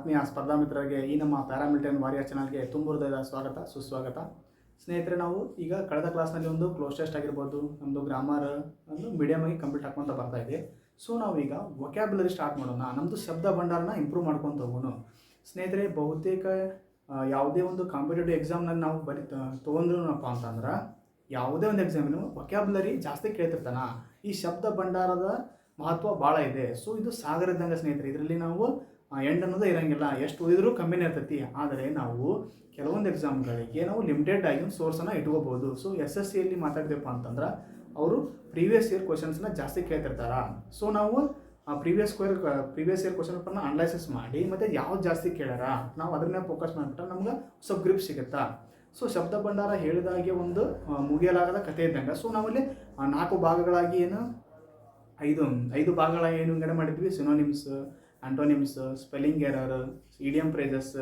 ಆತ್ಮೀಯ ಸ್ಪರ್ಧಾ ಮಿತ್ರರಿಗೆ ಈ ನಮ್ಮ ಪ್ಯಾರಾಮಿಲಿಟರಿ ವಾರಿಯರ್ ಚಾನಲ್ಗೆ ತುಂಬ ಹೃದಯದ ಸ್ವಾಗತ ಸುಸ್ವಾಗತ. ಸ್ನೇಹಿತರೆ, ನಾವು ಈಗ ಕಳೆದ ಕ್ಲಾಸ್ನಲ್ಲಿ ಒಂದು ಕ್ಲೋಸ್ ಟೆಸ್ಟ್ ಆಗಿರ್ಬೋದು, ನಮ್ಮದು ಗ್ರಾಮರ್ ಒಂದು ಮೀಡಿಯಮ್ ಆಗಿ ಕಂಪ್ಲೀಟ್ ಹಾಕ್ಕೊಂತ ಬರ್ತಾ ಇದೆ. ಸೊ ನಾವೀಗ ವೊಕ್ಯಾಬ್ಯುಲರಿ ಸ್ಟಾರ್ಟ್ ಮಾಡೋಣ, ನಮ್ಮದು ಶಬ್ದ ಭಂಡಾರನ ಇಂಪ್ರೂವ್ ಮಾಡ್ಕೊತ ಹೋಗೋಣ. ಸ್ನೇಹಿತರೆ, ಬಹುತೇಕ ಯಾವುದೇ ಒಂದು ಕಾಂಪಿಟೇಟಿವ್ ಎಕ್ಸಾಮ್ನಲ್ಲಿ ನಾವು ತೊಗೊಂಡ್ರೂನಪ್ಪ ಅಂತಂದ್ರೆ ಯಾವುದೇ ಒಂದು ಎಕ್ಸಾಮಿನ ವೊಕ್ಯಾಬ್ಯುಲರಿ ಜಾಸ್ತಿ ಕೇಳ್ತಿರ್ತಾನ. ಈ ಶಬ್ದ ಭಂಡಾರದ ಮಹತ್ವ ಭಾಳ ಇದೆ. ಸೊ ಇದು ಸಾಗರ ಇದ್ದಂಗೆ ಸ್ನೇಹಿತರೆ, ಇದರಲ್ಲಿ ನಾವು ಎಂಡ್ ಅನ್ನೋದು ಇರೋಂಗಿಲ್ಲ, ಎಷ್ಟು ಓದಿದ್ರೂ ಕಮ್ಮಿನೇ ಇರ್ತೈತಿ. ಆದರೆ ನಾವು ಕೆಲವೊಂದು ಎಕ್ಸಾಮ್ಗಳಿಗೆ ನಾವು ಲಿಮಿಟೆಡ್ ಆಗಿ ಒಂದು ಸೋರ್ಸನ್ನು ಇಟ್ಕೋಬೋದು. ಸೊ SSCಯಲ್ಲಿ ಮಾತಾಡ್ತೀವಪ್ಪ ಅಂತಂದ್ರೆ ಅವರು ಪ್ರೀವಿಯಸ್ ಇಯರ್ ಕ್ವಶನ್ಸ್ನ ಜಾಸ್ತಿ ಕೇಳ್ತಿರ್ತಾರೆ. ಸೊ ನಾವು ಪ್ರೀವಿಯಸ್ ಇಯರ್ ಕ್ವಶನ್ ಪೇಪರ್ನ ಅನಲೈಸಿಸ್ ಮಾಡಿ ಮತ್ತು ಯಾವ್ದು ಜಾಸ್ತಿ ಕೇಳ್ಯಾರ ನಾವು ಅದ್ರ ಮೇಲೆ ಫೋಕಸ್ ಮಾಡಿಬಿಟ್ರೆ ನಮ್ಗೆ ಸ್ವಲ್ಪ ಗ್ರಿಪ್ ಸಿಗುತ್ತಾ. ಸೊ ಶಬ್ದ ಭಂಡಾರ ಹೇಳಿದಾಗೆ ಒಂದು ಮುಗಿಯಲಾಗದ ಕಥೆ ಇದ್ದಂಗೆ. ಸೊ ನಾವಲ್ಲಿ 4 ಭಾಗಗಳಾಗಿ ಐದು ಭಾಗಗಳಾಗಿ ವಿಂಗಡಣೆ ಮಾಡಿದ್ವಿ. Synonyms, antonyms, spelling error, idiom phrases,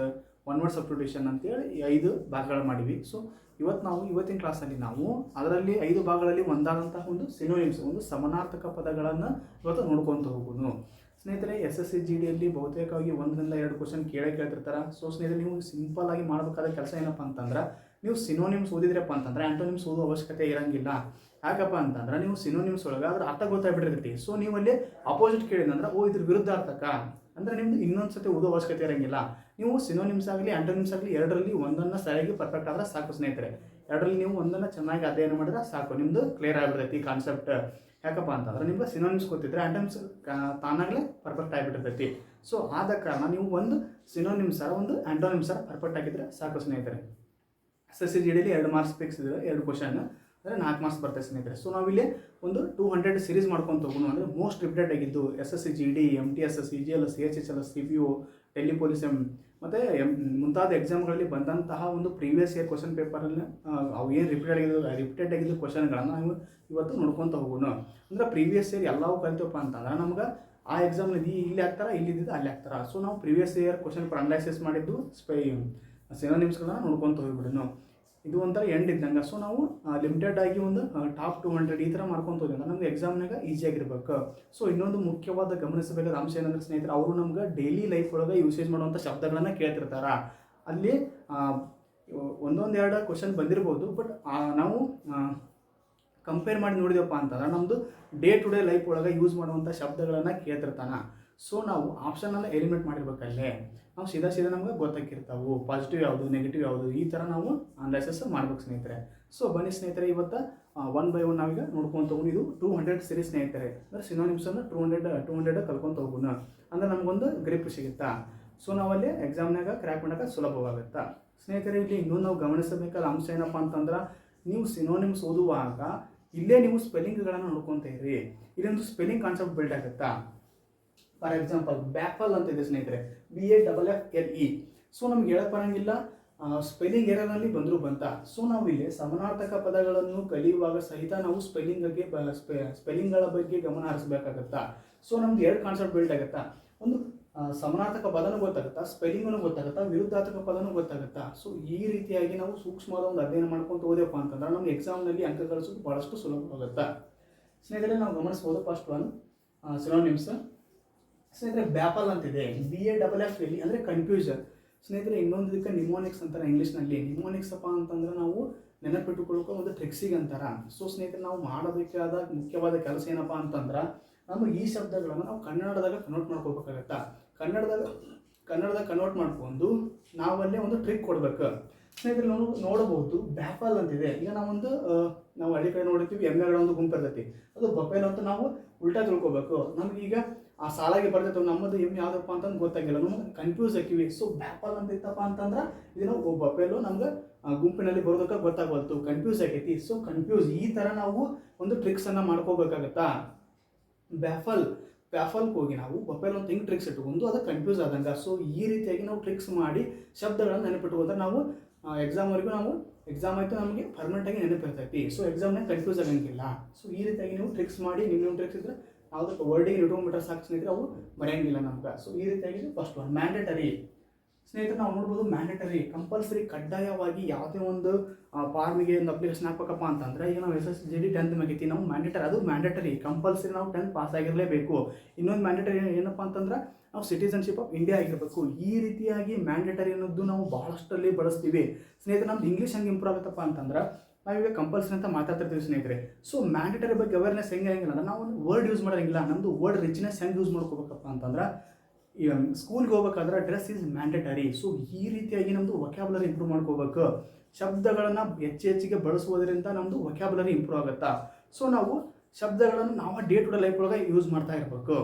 one word substitution ಅಂತೇಳಿ 5 ಭಾಗಗಳು ಮಾಡಿವಿ. ಸೊ ಇವತ್ತಿನ ಕ್ಲಾಸಲ್ಲಿ ನಾವು ಅದರಲ್ಲಿ 5 ಭಾಗಗಳಲ್ಲಿ ಒಂದಾದಂತಹ ಒಂದು ಸಿನೋನಿಮ್ಸ್, ಒಂದು ಸಮಾನಾರ್ಥಕ ಪದಗಳನ್ನು ಇವತ್ತು ನೋಡ್ಕೊತ ಹೋಗೋದು. ಸ್ನೇಹಿತರೆ, SSC GDಯಲ್ಲಿ ಬಹುತೇಕವಾಗಿ 1 ರಿಂದ 2 ಕ್ವಶನ್ ಕೇಳ್ತಿರ್ತಾರೆ. ಸೊ ಸ್ನೇಹಿತರೆ, ನೀವು ಸಿಂಪಲ್ ಆಗಿ ಮಾಡಬೇಕಾದ ಕೆಲಸ ಏನಪ್ಪ ಅಂತಂದ್ರೆ, ನೀವು ಸಿನೋನಿಮ್ಸ್ ಓದಿದ್ರಪ್ಪ ಅಂತಂದ್ರೆ ಆಂಟೋನಿಮ್ಸ್ ಓದೋ ಅವಶ್ಯಕತೆ ಇರಂಗಿಲ್ಲ. ಯಾಕಪ್ಪ ಅಂತಂದ್ರೆ ನೀವು ಸಿನೋನಿಮ್ಸ್ ಒಳಗೆ ಅದ್ರ ಅರ್ಥ ಗೊತ್ತಾಗ್ಬಿಟ್ಟಿರ್ತೈತಿ. ಸೊ ನೀವು ಅಲ್ಲಿ ಅಪೋಸಿಟ್ ಕೇಳಿದಂದ್ರೆ ಇದ್ರ ವಿರುದ್ಧಾರ್ಥಕ ಅಂದರೆ ನಿಮ್ದು ಇನ್ನೊಂದ್ಸತಿ ಓದೋ ಅವಶ್ಯಕತೆ ಇರಂಗಿಲ್ಲ. ನೀವು ಸಿನೋನಿಮ್ಸ್ ಆಗಲಿ ಆಂಟೋನಿಮ್ಸ್ ಆಗಲಿ ಎರಡರಲ್ಲಿ ಒಂದನ್ನು ಸರಿಯಾಗಿ ಪರ್ಫೆಕ್ಟ್ ಆದ್ರೆ ಸಾಕು ಸ್ನೇಹಿತರೆ. ಎರಡರಲ್ಲಿ ನೀವು ಒಂದನ್ನು ಚೆನ್ನಾಗಿ ಅಧ್ಯಯನ ಮಾಡಿದ್ರೆ ಸಾಕು, ನಿಮ್ಮದು ಕ್ಲಿಯರ್ ಆಗಿಬಿಡ್ತೈತಿ ಕಾನ್ಸೆಪ್ಟ್. ಯಾಕಪ್ಪ ಅಂತಂದ್ರೆ ನಿಮ್ಗೆ ಸಿನೋನಿಮ್ಸ್ ಗೊತ್ತಿದ್ರೆ ಆಂಟೋನಿಮ್ಸ್ ತಾನಾಗಲೇ ಪರ್ಫೆಕ್ಟ್ ಆಗಿಬಿಟ್ಟಿರ್ತೈತಿ. ಸೊ ಆದ ಕಾರಣ ನೀವು ಒಂದು ಸಿನೋನಿಮ್ಸರ ಒಂದು ಆಂಟೋನಿಮ್ಸರ ಪರ್ಫೆಕ್ಟ್ ಆಗಿದ್ರೆ ಸಾಕು ಸ್ನೇಹಿತರೆ. SSC GDಯಲ್ಲಿ 2 ಮಾರ್ಕ್ಸ್ ಫಿಕ್ಸ್ ಇದೆ, 2 ಕ್ವಶನ್ ಅಂದರೆ 4 ಮಾರ್ಕ್ಸ್ ಬರ್ತದೆ ಸ್ನೇಹಿತರೆ. ಸೊ ನಾವಿಲ್ಲಿ ಒಂದು 200 ಸೀರೀಸ್ ಮಾಡ್ಕೊಂಡು ಹೋಗೋಣ. ಅಂದರೆ ಮೋಸ್ಟ್ ರಿಪೀಟೆಡ್ ಆಗಿದ್ದು SSC GD, MTS, CGL, CHHL, CPO, Delhi police ಮತ್ತು ಮುಂತಾದ ಎಕ್ಸಾಮ್ಗಳಲ್ಲಿ ಬಂದಂತಹ ಒಂದು ಪ್ರೀವಿಯಸ್ ಇಯರ್ ಕ್ವಶನ್ ಪೇಪರಲ್ಲಿ ಅವು ಏನು ರಿಪೀಟೆಡ್ ಆಗಿದ್ದು ಕ್ವಶನ್ಗಳನ್ನು ನಾವು ಇವತ್ತು ನೋಡ್ಕೊತ ಹೋಗೋಣ. ಅಂದರೆ ಪ್ರೀವಿಯಸ್ ಇಯರ್ ಎಲ್ಲವೂ ಕಲಿತಪ್ಪ ಅಂತಂದ್ರೆ ನಮ್ಗೆ ಆ ಎಕ್ಸಾಮ್ನಲ್ಲಿ ಇಲ್ಲಿ ಆಗ್ತಾರ, ಇಲ್ಲಿದ್ದು ಅಲ್ಲಿ ಆಗ್ತಾರ. ಸೊ ನಾವು previous year question paper analysis ಮಾಡಿದ್ದು ಸಿನೋನಿಮ್ಸ್ಗಳನ್ನ ನೋಡ್ಕೊತ ಹೋಗ್ಬಿಡೋಣ. ಇದು ಒಂಥರ ಎಂಡ್ ಇದ್ದಂಗೆ. ಸೊ ನಾವು ಲಿಮಿಟೆಡ್ ಆಗಿ ಒಂದು ಟಾಪ್ 200 ಈ ಥರ ಮಾಡ್ಕೊತ ಹೋಗಿ ಅಂದ್ರೆ ನಮ್ಗೆ ಎಕ್ಸಾಮ್ನಾಗ ಈಸಿಯಾಗಿರ್ಬೇಕು. ಸೊ ಇನ್ನೊಂದು ಮುಖ್ಯವಾದ ಗಮನಿಸಬೇಕಾದ ಅಂಶ ಏನಂದ್ರೆ ಸ್ನೇಹಿತರೆ, ಅವರು ನಮ್ಗೆ ಡೈಲಿ ಲೈಫ್ ಒಳಗೆ ಯೂಸೇಜ್ ಮಾಡುವಂಥ ಶಬ್ದಗಳನ್ನು ಕೇಳ್ತಿರ್ತಾರೆ. ಅಲ್ಲಿ 1-2 ಕ್ವಶನ್ ಬಂದಿರ್ಬೋದು, ಬಟ್ ನಾವು ಕಂಪೇರ್ ಮಾಡಿ ನೋಡಿದೆವಪ್ಪ ಅಂತಂದ್ರೆ ನಮ್ಮದು ಡೇ ಟು ಡೇ ಲೈಫ್ ಒಳಗೆ ಯೂಸ್ ಮಾಡುವಂಥ ಶಬ್ದಗಳನ್ನು ಕೇಳ್ತಿರ್ತಾನೆ. ಸೊ ನಾವು ಆಪ್ಷನನ್ನು ಎಲಿಮಿನೇಟ್ ಮಾಡಿರ್ಬೇಕಲ್ಲೇ, ನಾವು ಸೀದಾ ನಮ್ಗೆ ಗೊತ್ತಾಗಿರ್ತಾವೆ ಪಾಸಿಟಿವ್ ಯಾವುದು ನೆಗೆಟಿವ್ ಯಾವುದು, ಈ ಥರ ನಾವು ಅನಲೈಸಿಸ್ ಮಾಡ್ಬೇಕು ಸ್ನೇಹಿತರೆ. ಸೊ ಬನ್ನಿ ಸ್ನೇಹಿತರೆ, ಇವತ್ತು 1 by 1 ನಾವೀಗ ನೋಡ್ಕೊತ ಹೋಗೋಣ. ಇದು 200 ಸೀರೀಸ್ ಸ್ನೇಹಿತರೆ, ಅಂದರೆ ಸಿನೋನಿಮ್ಸನ್ನು 200 ಕಲ್ಕೊತ ಹೋಗೋಣ. ಅಂದರೆ ನಮಗೊಂದು ಗ್ರಿಪ್ ಸಿಗುತ್ತಾ. ಸೊ ನಾವಲ್ಲಿ ಎಕ್ಸಾಮ್ನಾಗ ಕ್ರ್ಯಾಕ್ ಮಾಡೋಕೆ ಸುಲಭವಾಗುತ್ತಾ ಸ್ನೇಹಿತರೆ. ಇಲ್ಲಿ ಇನ್ನೂ ನಾವು ಗಮನಿಸಬೇಕಾದ ಅಂಶ ಏನಪ್ಪ ಅಂತಂದ್ರೆ, ನೀವು ಸಿನೋನಿಮ್ಸ್ ಓದುವಾಗ ಇಲ್ಲೇ ನೀವು ಸ್ಪೆಲ್ಲಿಂಗ್ಗಳನ್ನು ನೋಡ್ಕೊತ ಇರಿ. ಇಲ್ಲೊಂದು ಸ್ಪೆಲ್ಲಿಂಗ್ ಕಾನ್ಸೆಪ್ಟ್ ಬಿಲ್ಡ್ ಆಗುತ್ತಾ. ಫಾರ್ ಎಕ್ಸಾಂಪಲ್ ಬ್ಯಾಫಲ್ ಅಂತ ಇದೆ ಸ್ನೇಹಿತರೆ, BAFFLE. ಸೊ ನಮ್ಗೆ ಹೇಳಕ್ ಬರಂಗಿಲ್ಲ, ಸ್ಪೆಲ್ಲಿಂಗ್ ಎರರ್ನಲ್ಲಿ ಬಂದರೂ ಬಂತ. ಸೊ ನಾವು ಇಲ್ಲಿ ಸಮಾನಾರ್ಥಕ ಪದಗಳನ್ನು ಕಲಿಯುವಾಗ ಸಹಿತ ನಾವು ಸ್ಪೆಲ್ಲಿಂಗ್ಗಳ ಬಗ್ಗೆ ಗಮನ ಹರಿಸಬೇಕಾಗತ್ತಾ. ಸೊ ನಮ್ಗೆ 2 ಕಾನ್ಸೆಪ್ಟ್ ಬಿಲ್ಡ್ ಆಗುತ್ತಾ. ಒಂದು ಸಮಾನಾರ್ಥಕ ಪದನೂ ಗೊತ್ತಾಗುತ್ತಾ, ಸ್ಪೆಲ್ಲಿಂಗನ್ನು ಗೊತ್ತಾಗುತ್ತಾ, ವಿರುದ್ಧಾರ್ಥಕ ಪದನೂ ಗೊತ್ತಾಗುತ್ತಾ. ಸೊ ಈ ರೀತಿಯಾಗಿ ನಾವು ಸೂಕ್ಷ್ಮವಾದ ಒಂದು ಅಧ್ಯಯನ ಮಾಡ್ಕೊಂತ ಹೋದೆವಪ್ಪ ಅಂತಂದ್ರೆ ನಮ್ಗೆ ಎಕ್ಸಾಮ್ನಲ್ಲಿ ಅಂಕ ಗಳಿಸೋದು ಭಾಳಷ್ಟು ಸುಲಭವಾಗುತ್ತಾ ಸ್ನೇಹಿತರೆ. ನಾವು ಗಮನಿಸ್ಬೋದು ಫಸ್ಟ್ ಒನ್ ಸಿನೋನಿಮ್ಸ್ ಸ್ನೇಹಿತರೆ. ಬ್ಯಾಫಲ್ ಅಂತಿದೆ, BAFFLE ಅಂದರೆ ಕನ್ಫ್ಯೂಷನ್ ಸ್ನೇಹಿತರೆ. ಇನ್ನೊಂದಕ್ಕೆ ನಿಮೋನಿಕ್ಸ್ ಅಂತಾರೆ ಇಂಗ್ಲೀಷ್ನಲ್ಲಿ. ನಿಮೋನಿಕ್ಸ್ ಅಪ್ಪ ಅಂತಂದ್ರೆ ನಾವು ನೆನಪಿಟ್ಟುಕೊಳ್ಳೋಕೆ ಒಂದು ಟ್ರಿಕ್ಸಿಗೆ ಅಂತಾರೆ. ಸೊ ಸ್ನೇಹಿತರೆ, ನಾವು ಮಾಡಬೇಕಾದ ಮುಖ್ಯವಾದ ಕೆಲಸ ಏನಪ್ಪ ಅಂತಂದ್ರೆ, ನಾವು ಈ ಶಬ್ದಗಳನ್ನು ನಾವು ಕನ್ನಡದಾಗ ಕನ್ವರ್ಟ್ ಮಾಡ್ಕೋಬೇಕಾಗತ್ತಾ. ಕನ್ನಡದಾಗ ಕನ್ವರ್ಟ್ ಮಾಡ್ಕೊಂಡು ನಾವಲ್ಲೇ ಒಂದು ಟ್ರಿಕ್ ಕೊಡ್ಬೇಕು ಸ್ನೇಹಿತರೆ. ನಾವು ನೋಡಬಹುದು ಬ್ಯಾಫಲ್ ಅಂತಿದೆ. ಈಗ ನಾವು ಹಳ್ಳಿ ಕಡೆ ನೋಡಿರ್ತೀವಿ, ಎಮ್ಮೆಗಳ ಒಂದು ಗುಂಪು ಇರ್ತೈತಿ, ಅದು ಬಫೆಲೋ ಅಂತ ನಾವು ಉಲ್ಟಾ ತಿಳ್ಕೊಬೇಕು. ನಮಗೀಗ ಆ ಸಾಲಾಗಿ ಬರ್ತೈತೆ ನಮ್ಮದು ಎಮ್ಮೆ ಯಾವುದಪ್ಪ ಅಂತಂದು ಗೊತ್ತಾಗಿಲ್ಲ, ನಮ್ಗೆ ಕನ್ಫ್ಯೂಸ್ ಆಕಿವಿ. ಸೊ ಬ್ಯಾಫಲ್ ಅಂತ ಇತ್ತಪ್ಪ ಅಂತಂದ್ರೆ ಇದನ್ನು ಬಫೆಲೋ ನಮ್ಗೆ ಗುಂಪಿನಲ್ಲಿ ಬರೋದಕ್ಕೆ ಗೊತ್ತಾಗಲ್ತು, ಕನ್ಫ್ಯೂಸ್ ಆಗೈತಿ. ಸೊ ಕನ್ಫ್ಯೂಸ್ ಈ ಥರ ನಾವು ಒಂದು ಟ್ರಿಕ್ಸನ್ನು ಮಾಡ್ಕೋಬೇಕಾಗತ್ತಾ. ಬ್ಯಾಫಲ್ಗೆ ಹೋಗಿ ನಾವು ಬಫೆಲೋ ಅಂತ ಹಿಂಗೆ ಟ್ರಿಕ್ಸ್ ಇಟ್ಕೊಂಡು ಅದು ಕನ್ಫ್ಯೂಸ್ ಆದಂಗೆ. ಸೊ ಈ ರೀತಿಯಾಗಿ ನಾವು ಟ್ರಿಕ್ಸ್ ಮಾಡಿ ಶಬ್ದಗಳನ್ನು ನೆನಪಿಟ್ಕೊಂಡ್ರೆ ನಾವು ಎಕ್ಸಾಮ್ವರೆಗೂ ಎಕ್ಸಾಮ್ ಆಯಿತು ನಮಗೆ ಪರ್ಮನೆಂಟಾಗಿ ನೆನಪಿರ್ತೈತಿ. ಸೊ ಎಕ್ಸಾಮ್ನಾಗ ಕನ್ಫ್ಯೂಸ್ ಆಗಂಗಿಲ್ಲ. ಸೊ ಈ ರೀತಿಯಾಗಿ ನೀವು ಟ್ರಿಕ್ಸ್ ಮಾಡಿ ನಿಮ್ಮ ಟ್ರಿಕ್ಸ್ ಇದ್ರೆ ಯಾವುದಕ್ಕೆ ವರ್ಡಿಗೆ ಇಟ್ಕೊಂಡ್ಬಿಟ್ರೆ ಸಾಕು ಸ್ನೇಹಿತರೆ, ಅವು ಬರೆಯಂಗಿಲ್ಲ ನಮ್ಗೆ. ಸೊ ಈ ರೀತಿಯಾಗಿ ಫಸ್ಟ್ ಒನ್ ಮ್ಯಾಂಡೇಟರಿ ಸ್ನೇಹಿತರೆ. ನಾವು ನೋಡ್ಬೋದು ಮ್ಯಾಂಡೇಟರಿ ಕಂಪಲ್ಸರಿ, ಕಡ್ಡಾಯವಾಗಿ ಯಾವುದೇ ಒಂದು ಫಾರ್ಮಿಗೆ ಒಂದು ಅಪ್ಲಿಕೇಶನ್ ಹಾಕ್ಬೇಕಪ್ಪ ಅಂತಂದ್ರೆ, ಈಗ ನಾವು SSC GD 10th ಮುಗಿತಿ, ನಾವು ಮ್ಯಾಂಡೇಟರಿ, ಅದು ಮ್ಯಾಂಡೇಟರಿ ಕಂಪಲ್ಸರಿ ನಾವು 10th ಪಾಸ್ ಆಗಿರಲೇಬೇಕು. ಇನ್ನೊಂದು ಮ್ಯಾಂಡೇಟರಿ ಏನಪ್ಪ ಅಂತಂದ್ರೆ ನಾವು ಸಿಟಿಸನ್ಶಿಪ್ ಆಫ್ ಇಂಡಿಯಾ ಆಗಿರಬೇಕು. ಈ ರೀತಿಯಾಗಿ ಮ್ಯಾಂಡೇಟರಿ ಅನ್ನೋದು ನಾವು ಭಾಳಷ್ಟಲ್ಲಿ ಬಳಸ್ತೀವಿ ಸ್ನೇಹಿತರೆ. ನಮ್ದು ಇಂಗ್ಲೀಷ್ ಹೆಂಗೆ ಇಂಪ್ರೂವ್ ಆಗುತ್ತಪ್ಪ ಅಂತಂದ್ರೆ ನಾವೀಗ ಕಂಪಲ್ಸರಿ ಅಂತ ಮಾತಾಡ್ತಿರ್ತೀವಿ ಸ್ನೇಹಿತರೆ. ಸೊ ಮ್ಯಾಂಡೇಟರಿ ಬಗ್ಗೆ ಅವೇರ್ನೆಸ್ ಹೆಂಗೆ ಆಗಿಲ್ಲ ಅಂದ್ರೆ ನಾವು ಒಂದು ವರ್ಡ್ ಯೂಸ್ ಮಾಡೋಂಗಿಲ್ಲ. ನಮ್ಮದು ವರ್ಡ್ ರಿಚ್ನೆಸ್ ಹೆಂಗೆ ಯೂಸ್ ಮಾಡ್ಕೋಬೇಕಪ್ಪ ಅಂತಂದ್ರೆ ಈಗ ಸ್ಕೂಲ್ಗೆ ಹೋಗ್ಬೇಕಾದ್ರೆ ಡ್ರೆಸ್ ಈಸ್ ಮ್ಯಾಂಡೇಟರಿ. ಸೊ ಈ ರೀತಿಯಾಗಿ ನಮ್ಮದು ವೊಕ್ಯಾಬುಲರಿ ಇಂಪ್ರೂವ್ ಮಾಡ್ಕೋಬೇಕು. ಶಬ್ದಗಳನ್ನು ಹೆಚ್ಚಿಗೆ ಬಳಸುವುದರಿಂದ ನಮ್ಮದು ವೊಕ್ಯಾಬುಲರಿ ಇಂಪ್ರೂವ್ ಆಗುತ್ತಾ. ಸೊ ನಾವು ಶಬ್ದಗಳನ್ನು ನಾವು ಡೇ ಟು ಡೇ ಲೈಫ್ ಒಳಗೆ ಯೂಸ್ ಮಾಡ್ತಾ ಇರಬೇಕು.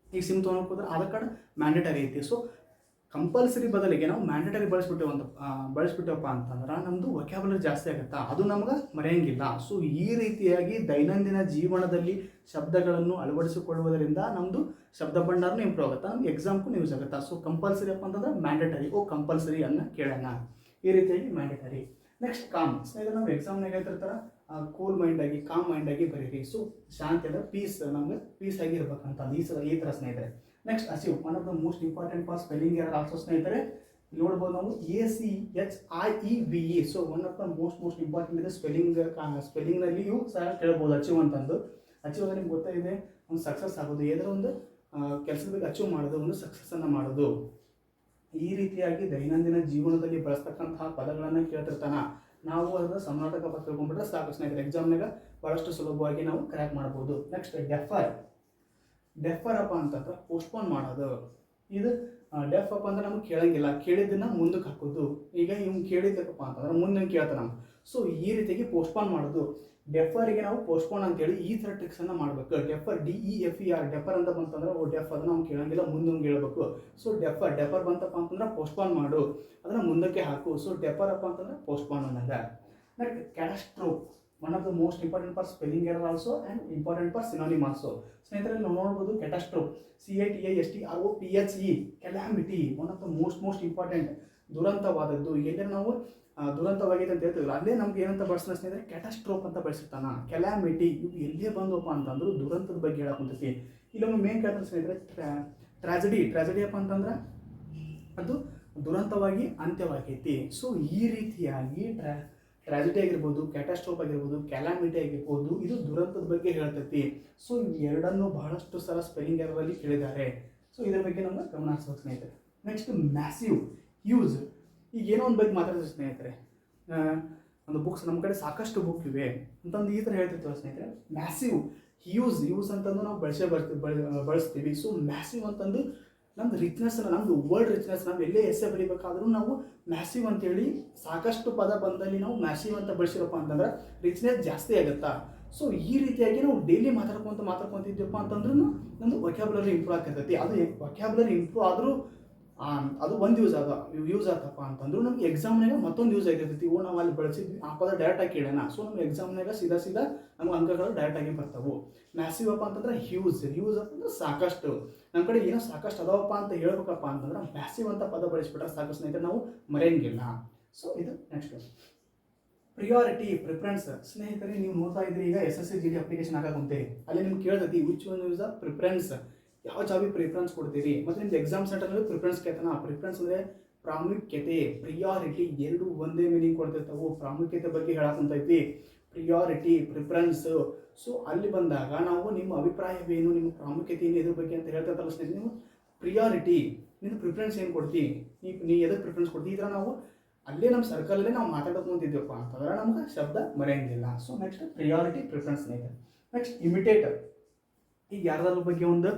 ಈಗ ಸಿಮ್ ತೊಗೊಳಕ್ಕೆ ಹೋದ್ರೆ ಆಧಾರ್ ಕಾರ್ಡ್ ಮ್ಯಾಂಡೇಟರಿ ಐತಿ. ಸೊ ಕಂಪಲ್ಸರಿ ಬದಲಿಗೆ ನಾವು ಮ್ಯಾಂಡೇಟರಿ ಬಳಸ್ಬಿಟ್ಟೇವಪ್ಪ ಅಂತಂದ್ರೆ ನಮ್ಮದು ವೊಕ್ಯಾಬುಲರಿ ಜಾಸ್ತಿ ಆಗುತ್ತಾ, ಅದು ನಮ್ಗೆ ಮರೆಯಂಗಿಲ್ಲ. ಸೊ ಈ ರೀತಿಯಾಗಿ ದೈನಂದಿನ ಜೀವನದಲ್ಲಿ ಶಬ್ದಗಳನ್ನು ಅಳವಡಿಸಿಕೊಳ್ಳುವುದರಿಂದ ನಮ್ಮದು ಶಬ್ದ ಭಂಡಾರನೂ ಇಂಪ್ರೂವ್ ಆಗುತ್ತಾ, ನಮ್ಗೆ ಎಕ್ಸಾಮ್ಗೂ ಯೂಸ್ ಆಗುತ್ತಾ. ಸೊ ಕಂಪಲ್ಸರಿ ಅಪ್ಪ ಅಂತಂದ್ರೆ ಮ್ಯಾಂಡೇಟರಿ. ಕಂಪಲ್ಸರಿ ಅನ್ನ ಕೇಳೋಣ. ಈ ರೀತಿಯಾಗಿ ಮ್ಯಾಂಡೇಟರಿ. Next com. ಸ್ನೇಹಿತರೆ ನಾವು ಎಕ್ಸಾಮ್ನಾಗ ಹೇಳ್ತಿರ್ತಾರೆ ಕೂಲ್ ಮೈಂಡಾಗಿ ಕಾಮ್ ಮೈಂಡಾಗಿ ಬರೀರಿ. ಸೊ ಶಾಂತಿ ಅಂದರೆ ಪೀಸ್, ನಮ್ಗೆ ಪೀಸ್ ಆಗಿ ಇರ್ಬೇಕಂತ ಈ ಥರ ಸ್ನೇಹಿತರೆ. Next achieve. One of the most important for spelling error also ಸ್ನೇಹಿತರೆ. ನೋಡ್ಬೋದು ನಾವು ACHIEVE. So one of the most important ಇದೆ ಸ್ಪೆಲ್ಲಿಂಗ್ನಲ್ಲಿಯೂ ಸಹ ಕೇಳ್ಬೋದು ಅಚೀವ್ ಅಂತಂದು. ಅಚೀವ್ ಅಂದರೆ ನಿಮ್ಗೆ ಗೊತ್ತಾಗಿದೆ ಒಂದು ಸಕ್ಸಸ್ ಆಗೋದು, ಏನಾರ ಒಂದು ಕೆಲಸದ ಬಗ್ಗೆ ಅಚೀವ್ ಮಾಡೋದು, ಒಂದು ಸಕ್ಸಸ್ಸನ್ನು ಮಾಡೋದು. ಈ ರೀತಿಯಾಗಿ ದೈನಂದಿನ ಜೀವನದಲ್ಲಿ ಬಳಸ್ತಕ್ಕಂತಹ ಪದಗಳನ್ನು ಕೇಳ್ತಿರ್ತಾನ. ನಾವು ಅದರ ಸಮಾನಾರ್ಥಕ ಪದ ತಿಳ್ಕೊಂಡ್ಬಿಟ್ರೆ ಸಾಕು ಸ್ನೇಹಿತರೆ. ಎಕ್ಸಾಮ್ನಾಗ ಭಾಳಷ್ಟು ಸುಲಭವಾಗಿ ನಾವು ಕ್ರ್ಯಾಕ್ ಮಾಡ್ಬೋದು. ನೆಕ್ಸ್ಟ್ ಡೆಫರ್ ಅಪ್ಪ ಅಂತಂದ್ರೆ ಪೋಸ್ಟ್ಪೋನ್ ಮಾಡೋದು. ಇದು ಡೆಫ್ ಅಪ್ ಅಂದ್ರೆ ನಮ್ಗೆ ಕೇಳಂಗಿಲ್ಲ, ಕೇಳಿದ್ದನ್ನ ಮುಂದಕ್ಕೆ ಹಾಕೋದು. ಈಗ ಇವ್ನು ಕೇಳಿದ್ದಪ್ಪ ಅಂತಂದ್ರೆ ಮುಂದೆ ಕೇಳ್ತಾನೆ. ಸೊ ಈ ರೀತಿಯಾಗಿ ಪೋಸ್ಟ್ಪೋನ್ ಮಾಡೋದು. ಡೆಫರಿಗೆ ನಾವು ಪೋಸ್ಟ್ಪೋನ್ ಅಂತೇಳಿ ಈ ಥರ ಟ್ರಿಕ್ಸನ್ನು ಮಾಡಬೇಕು. ಡೆಫರ್ DEFER ಡೆಫರ್ ಅಂತ ಬಂತಂದ್ರೆ ಡೆಫ್ ಅದನ್ನು ನಾವು ಕೇಳಂಗಿಲ್ಲ, ಮುಂದೆ ಹೇಳ್ಬೇಕು. ಸೊ ಡೆಫರ್ ಬಂತಪ್ಪ ಅಂತಂದ್ರೆ ಪೋಸ್ಟ್ಪೋನ್ ಮಾಡು, ಅದನ್ನು ಮುಂದಕ್ಕೆ ಹಾಕು. ಸೊ ಡೆಫರ್ ಅಪ್ಪ ಅಂತಂದ್ರೆ ಪೋಸ್ಟ್ಪೋನ್ ಅನ್ನೋದ. Next catastrophe. One of the most important for spelling error also and important for synonym also. ಸ್ನೇಹಿತರೆ ನಾವು ನೋಡ್ಬೋದು catastrophe CATASTROPHE calamity. One of the most important ದುರಂತವಾದದ್ದು. ಎಲ್ಲೇ ನಾವು ದುರಂತವಾಗಿದೆ ಅಂತ ಹೇಳ್ತೀವಿ, ಅಲ್ಲೇ ನಮ್ಗೆ ಏನಂತ ಬಳಸ್ತಾನೆ ಸ್ನೇಹಿತರೆ, ಕ್ಯಾಟಾಸ್ಟ್ರೋಫ್ ಅಂತ ಬಳಸಿರ್ತಾನ. ಕೆಲಾಮಿಟಿ ಇವು ಎಲ್ಲೇ ಬಂದವಪ್ಪ ಅಂತಂದ್ರು ದುರಂತದ ಬಗ್ಗೆ ಹೇಳಕ್ಕಂತೈತಿ. ಇಲ್ಲೊಮ್ಮೆ ಮೇನ್ ಕೇಳ್ತಾನೆ ಸ್ನೇಹಿತರೆ ಟ್ರಾಜಡಿ ಅಪ್ಪ ಅಂತಂದ್ರೆ ಅದು ದುರಂತವಾಗಿ ಅಂತ್ಯವಾಗೈತಿ. ಸೊ ಈ ರೀತಿಯಾಗಿ ಟ್ರಾಜಿಡಿ ಆಗಿರ್ಬೋದು, ಕ್ಯಾಟಾಸ್ಟ್ರೋಫ್ ಆಗಿರ್ಬೋದು, ಕ್ಯಾಲಾಮಿಟಿ ಆಗಿರ್ಬೋದು, ಇದು ದುರಂತದ ಬಗ್ಗೆ ಹೇಳ್ತೈತಿ. ಸೊ ಎರಡನ್ನೂ ಬಹಳಷ್ಟು ಸಲ ಸ್ಪೆಲ್ಲಿಂಗ್ ಎರರಲ್ಲಿ ಕೇಳಿದ್ದಾರೆ. ಸೊ ಇದ್ರ ಬಗ್ಗೆ ನಮ್ಗೆ ಗಮನ ಹರಿಸ್ಬೇಕು ಸ್ನೇಹಿತರೆ. Next massive use. ಈಗ ಏನೋ ಒಂದು ಬಗ್ಗೆ ಮಾತಾಡ್ತೀವಿ ಸ್ನೇಹಿತರೆ, ಒಂದು ಬುಕ್ಸ್ ನಮ್ಮ ಕಡೆ ಸಾಕಷ್ಟು ಬುಕ್ ಇವೆ ಅಂತಂದು ಈ ಥರ ಹೇಳ್ತಿರ್ತೀವಿ ಸ್ನೇಹಿತರೆ. ಮ್ಯಾಸಿವ್ ಯೂಸ್ ಅಂತಂದು ನಾವು ಬಳಸ್ತೀವಿ. ಸೊ ಮ್ಯಾಸಿವ್ ಅಂತಂದು ನಮ್ದು ರಿಚ್ನೆಸ್, ನಮ್ಮದು ವರ್ಡ್ ರಿಚ್ನೆಸ್, ನಾವು ಎಲ್ಲೇ ಎಸ್ಸೆ ಬರೀಬೇಕಾದ್ರೂ ನಾವು ಮ್ಯಾಸಿವ್ ಅಂತೇಳಿ ಸಾಕಷ್ಟು ಪದ ಬಂದಲ್ಲಿ ನಾವು ಮ್ಯಾಸಿವ್ ಅಂತ ಬಳಸಿರಪ್ಪ ಅಂತಂದ್ರೆ ರಿಚ್ನೆಸ್ ಜಾಸ್ತಿ ಆಗುತ್ತಾ. ಸೊ ಈ ರೀತಿಯಾಗಿ ನಾವು ಡೈಲಿ ಮಾತಾಡ್ಕೊಂತಿದ್ದೀವಪ್ಪ ಅಂತಂದ್ರೂ ನಮ್ಮದು ವೊಕ್ಯಾಬುಲರಿ ಇಂಪ್ರೂವ್ ಆಗ್ತೈತಿ. ಅದು ವೊಕ್ಯಾಬುಲರಿ ಇಂಪ್ರೂವ್ ಆದರೂ ಅದು ಒಂದು ಯೂಸ್ ಆತಪ್ಪ ಅಂತಂದ್ರು ನಮ್ಗೆ ಎಕ್ಸಾಮ್ನಾಗ ಮತ್ತೊಂದು ಯೂಸ್ ಆಗಿರ್ತೈತಿ. ನಾವು ಅಲ್ಲಿ ಬಳಸಿದ್ವಿ ಆ ಪದ ಡೈರೆಕ್ಟಾಗಿ ಕೇಳೋಣ. ಸೊ ನಮ್ಮ ಎಕ್ಸಾಮ್ನಾಗ ಸೀದಾ ನಮ್ಗೆ ಅಂಕಗಳು ಡೈರೆಕ್ಟಾಗಿ ಬರ್ತಾವೆ. ಮ್ಯಾಸಿವ್ ಅಪ್ಪ ಅಂತಂದ್ರೆ ಯೂಸ್ ಅಂತಂದ್ರೆ ಸಾಕಷ್ಟು. ನಮ್ಮ ಕಡೆ ಏನೋ ಸಾಕಷ್ಟು ಅದಾವಪ್ಪ ಅಂತ ಹೇಳ್ಬೇಕಪ್ಪ ಅಂತಂದ್ರೆ ಮ್ಯಾಸಿವ್ ಅಂತ ಪದ ಬಳಸಿಬಿಟ್ರೆ ಸಾಕು ಸ್ನೇಹಿತರೆ, ನಾವು ಮರೆಯಂಗಿಲ್ಲ. ಸೊ ಇದು ನೆಕ್ಸ್ಟ್ ಪ್ರಿಯಾರಿಟಿ ಪ್ರಿಫರೆನ್ಸ್. ಸ್ನೇಹಿತರೆ ನೀವು ನೋಡ್ತಾ ಇದ್ರಿ ಈಗ SSC GD ಅಪ್ಲಿಕೇಶನ್ ಹಾಕಂತೀರಿ, ಅಲ್ಲಿ ನಿಮ್ಗೆ ಕೇಳ್ತೈತಿ ವಿಚ್ ಒನ್ ಯೂಸ್ ಪ್ರಿಫರೆನ್ಸ್, ಯಾವ ಜಾಬಿಗೆ ಪ್ರಿಫರೆನ್ಸ್ ಕೊಡ್ತೀರಿ. ಮತ್ತು ನಿಮ್ದು ಎಕ್ಸಾಮ್ ಸೆಂಟರ್ನಲ್ಲಿ ಪ್ರಿಫರೆನ್ಸ್ ಕೇಳ್ತಾನ. ಪ್ರಿಫರೆನ್ಸ್ ಅಂದರೆ ಪ್ರಾಮುಖ್ಯತೆ, ಪ್ರಿಯಾರಿಟಿ ಎರಡು ಒಂದೇ ಮೀನಿಂಗ್ ಕೊಡ್ತಿರ್ತಾವೆ. ಪ್ರಾಮುಖ್ಯತೆ ಬಗ್ಗೆ ಹೇಳಕ್ಕಂತೈತಿ, ಪ್ರಿಯಾರಿಟಿ ಪ್ರಿಫರೆನ್ಸು. ಸೊ ಅಲ್ಲಿ ಬಂದಾಗ ನಾವು ನಿಮ್ಮ ಅಭಿಪ್ರಾಯವೇನು, ನಿಮ್ಮ ಪ್ರಾಮುಖ್ಯತೆ ಏನು ಇದ್ರ ಬಗ್ಗೆ ಅಂತ ಹೇಳ್ತಿರ್ತಾರಲ್ಲ ಸ್ನೇಹಿತರೆ. ನೀವು ಪ್ರಿಯಾರಿಟಿ, ನಿನ್ನ ಪ್ರಿಫರೆನ್ಸ್ ಏನು ಕೊಡ್ತಿ, ನೀ ಎದಕ್ಕೆ ಪ್ರಿಫರೆನ್ಸ್ ಕೊಡ್ತಿ, ಈ ಥರ ನಾವು ಅಲ್ಲೇ ನಮ್ಮ ಸರ್ಕಲಲ್ಲೇ ನಾವು ಮಾತಾಡ್ಕೊಂತಿದ್ದೀವಪ್ಪ ಅಂತಂದ್ರೆ ನಮ್ಗೆ ಶಬ್ದ ಮರೆಯಂಗಿಲ್ಲ. ಸೊ ನೆಕ್ಸ್ಟ್ ಪ್ರಿಯಾರಿಟಿ ಪ್ರಿಫರೆನ್ಸ್ ಸ್ನೇಹಿತರೆ. Next imitate. ಈಗ ಯಾರ್ದಾದ್ರ ಬಗ್ಗೆ ಒಂದು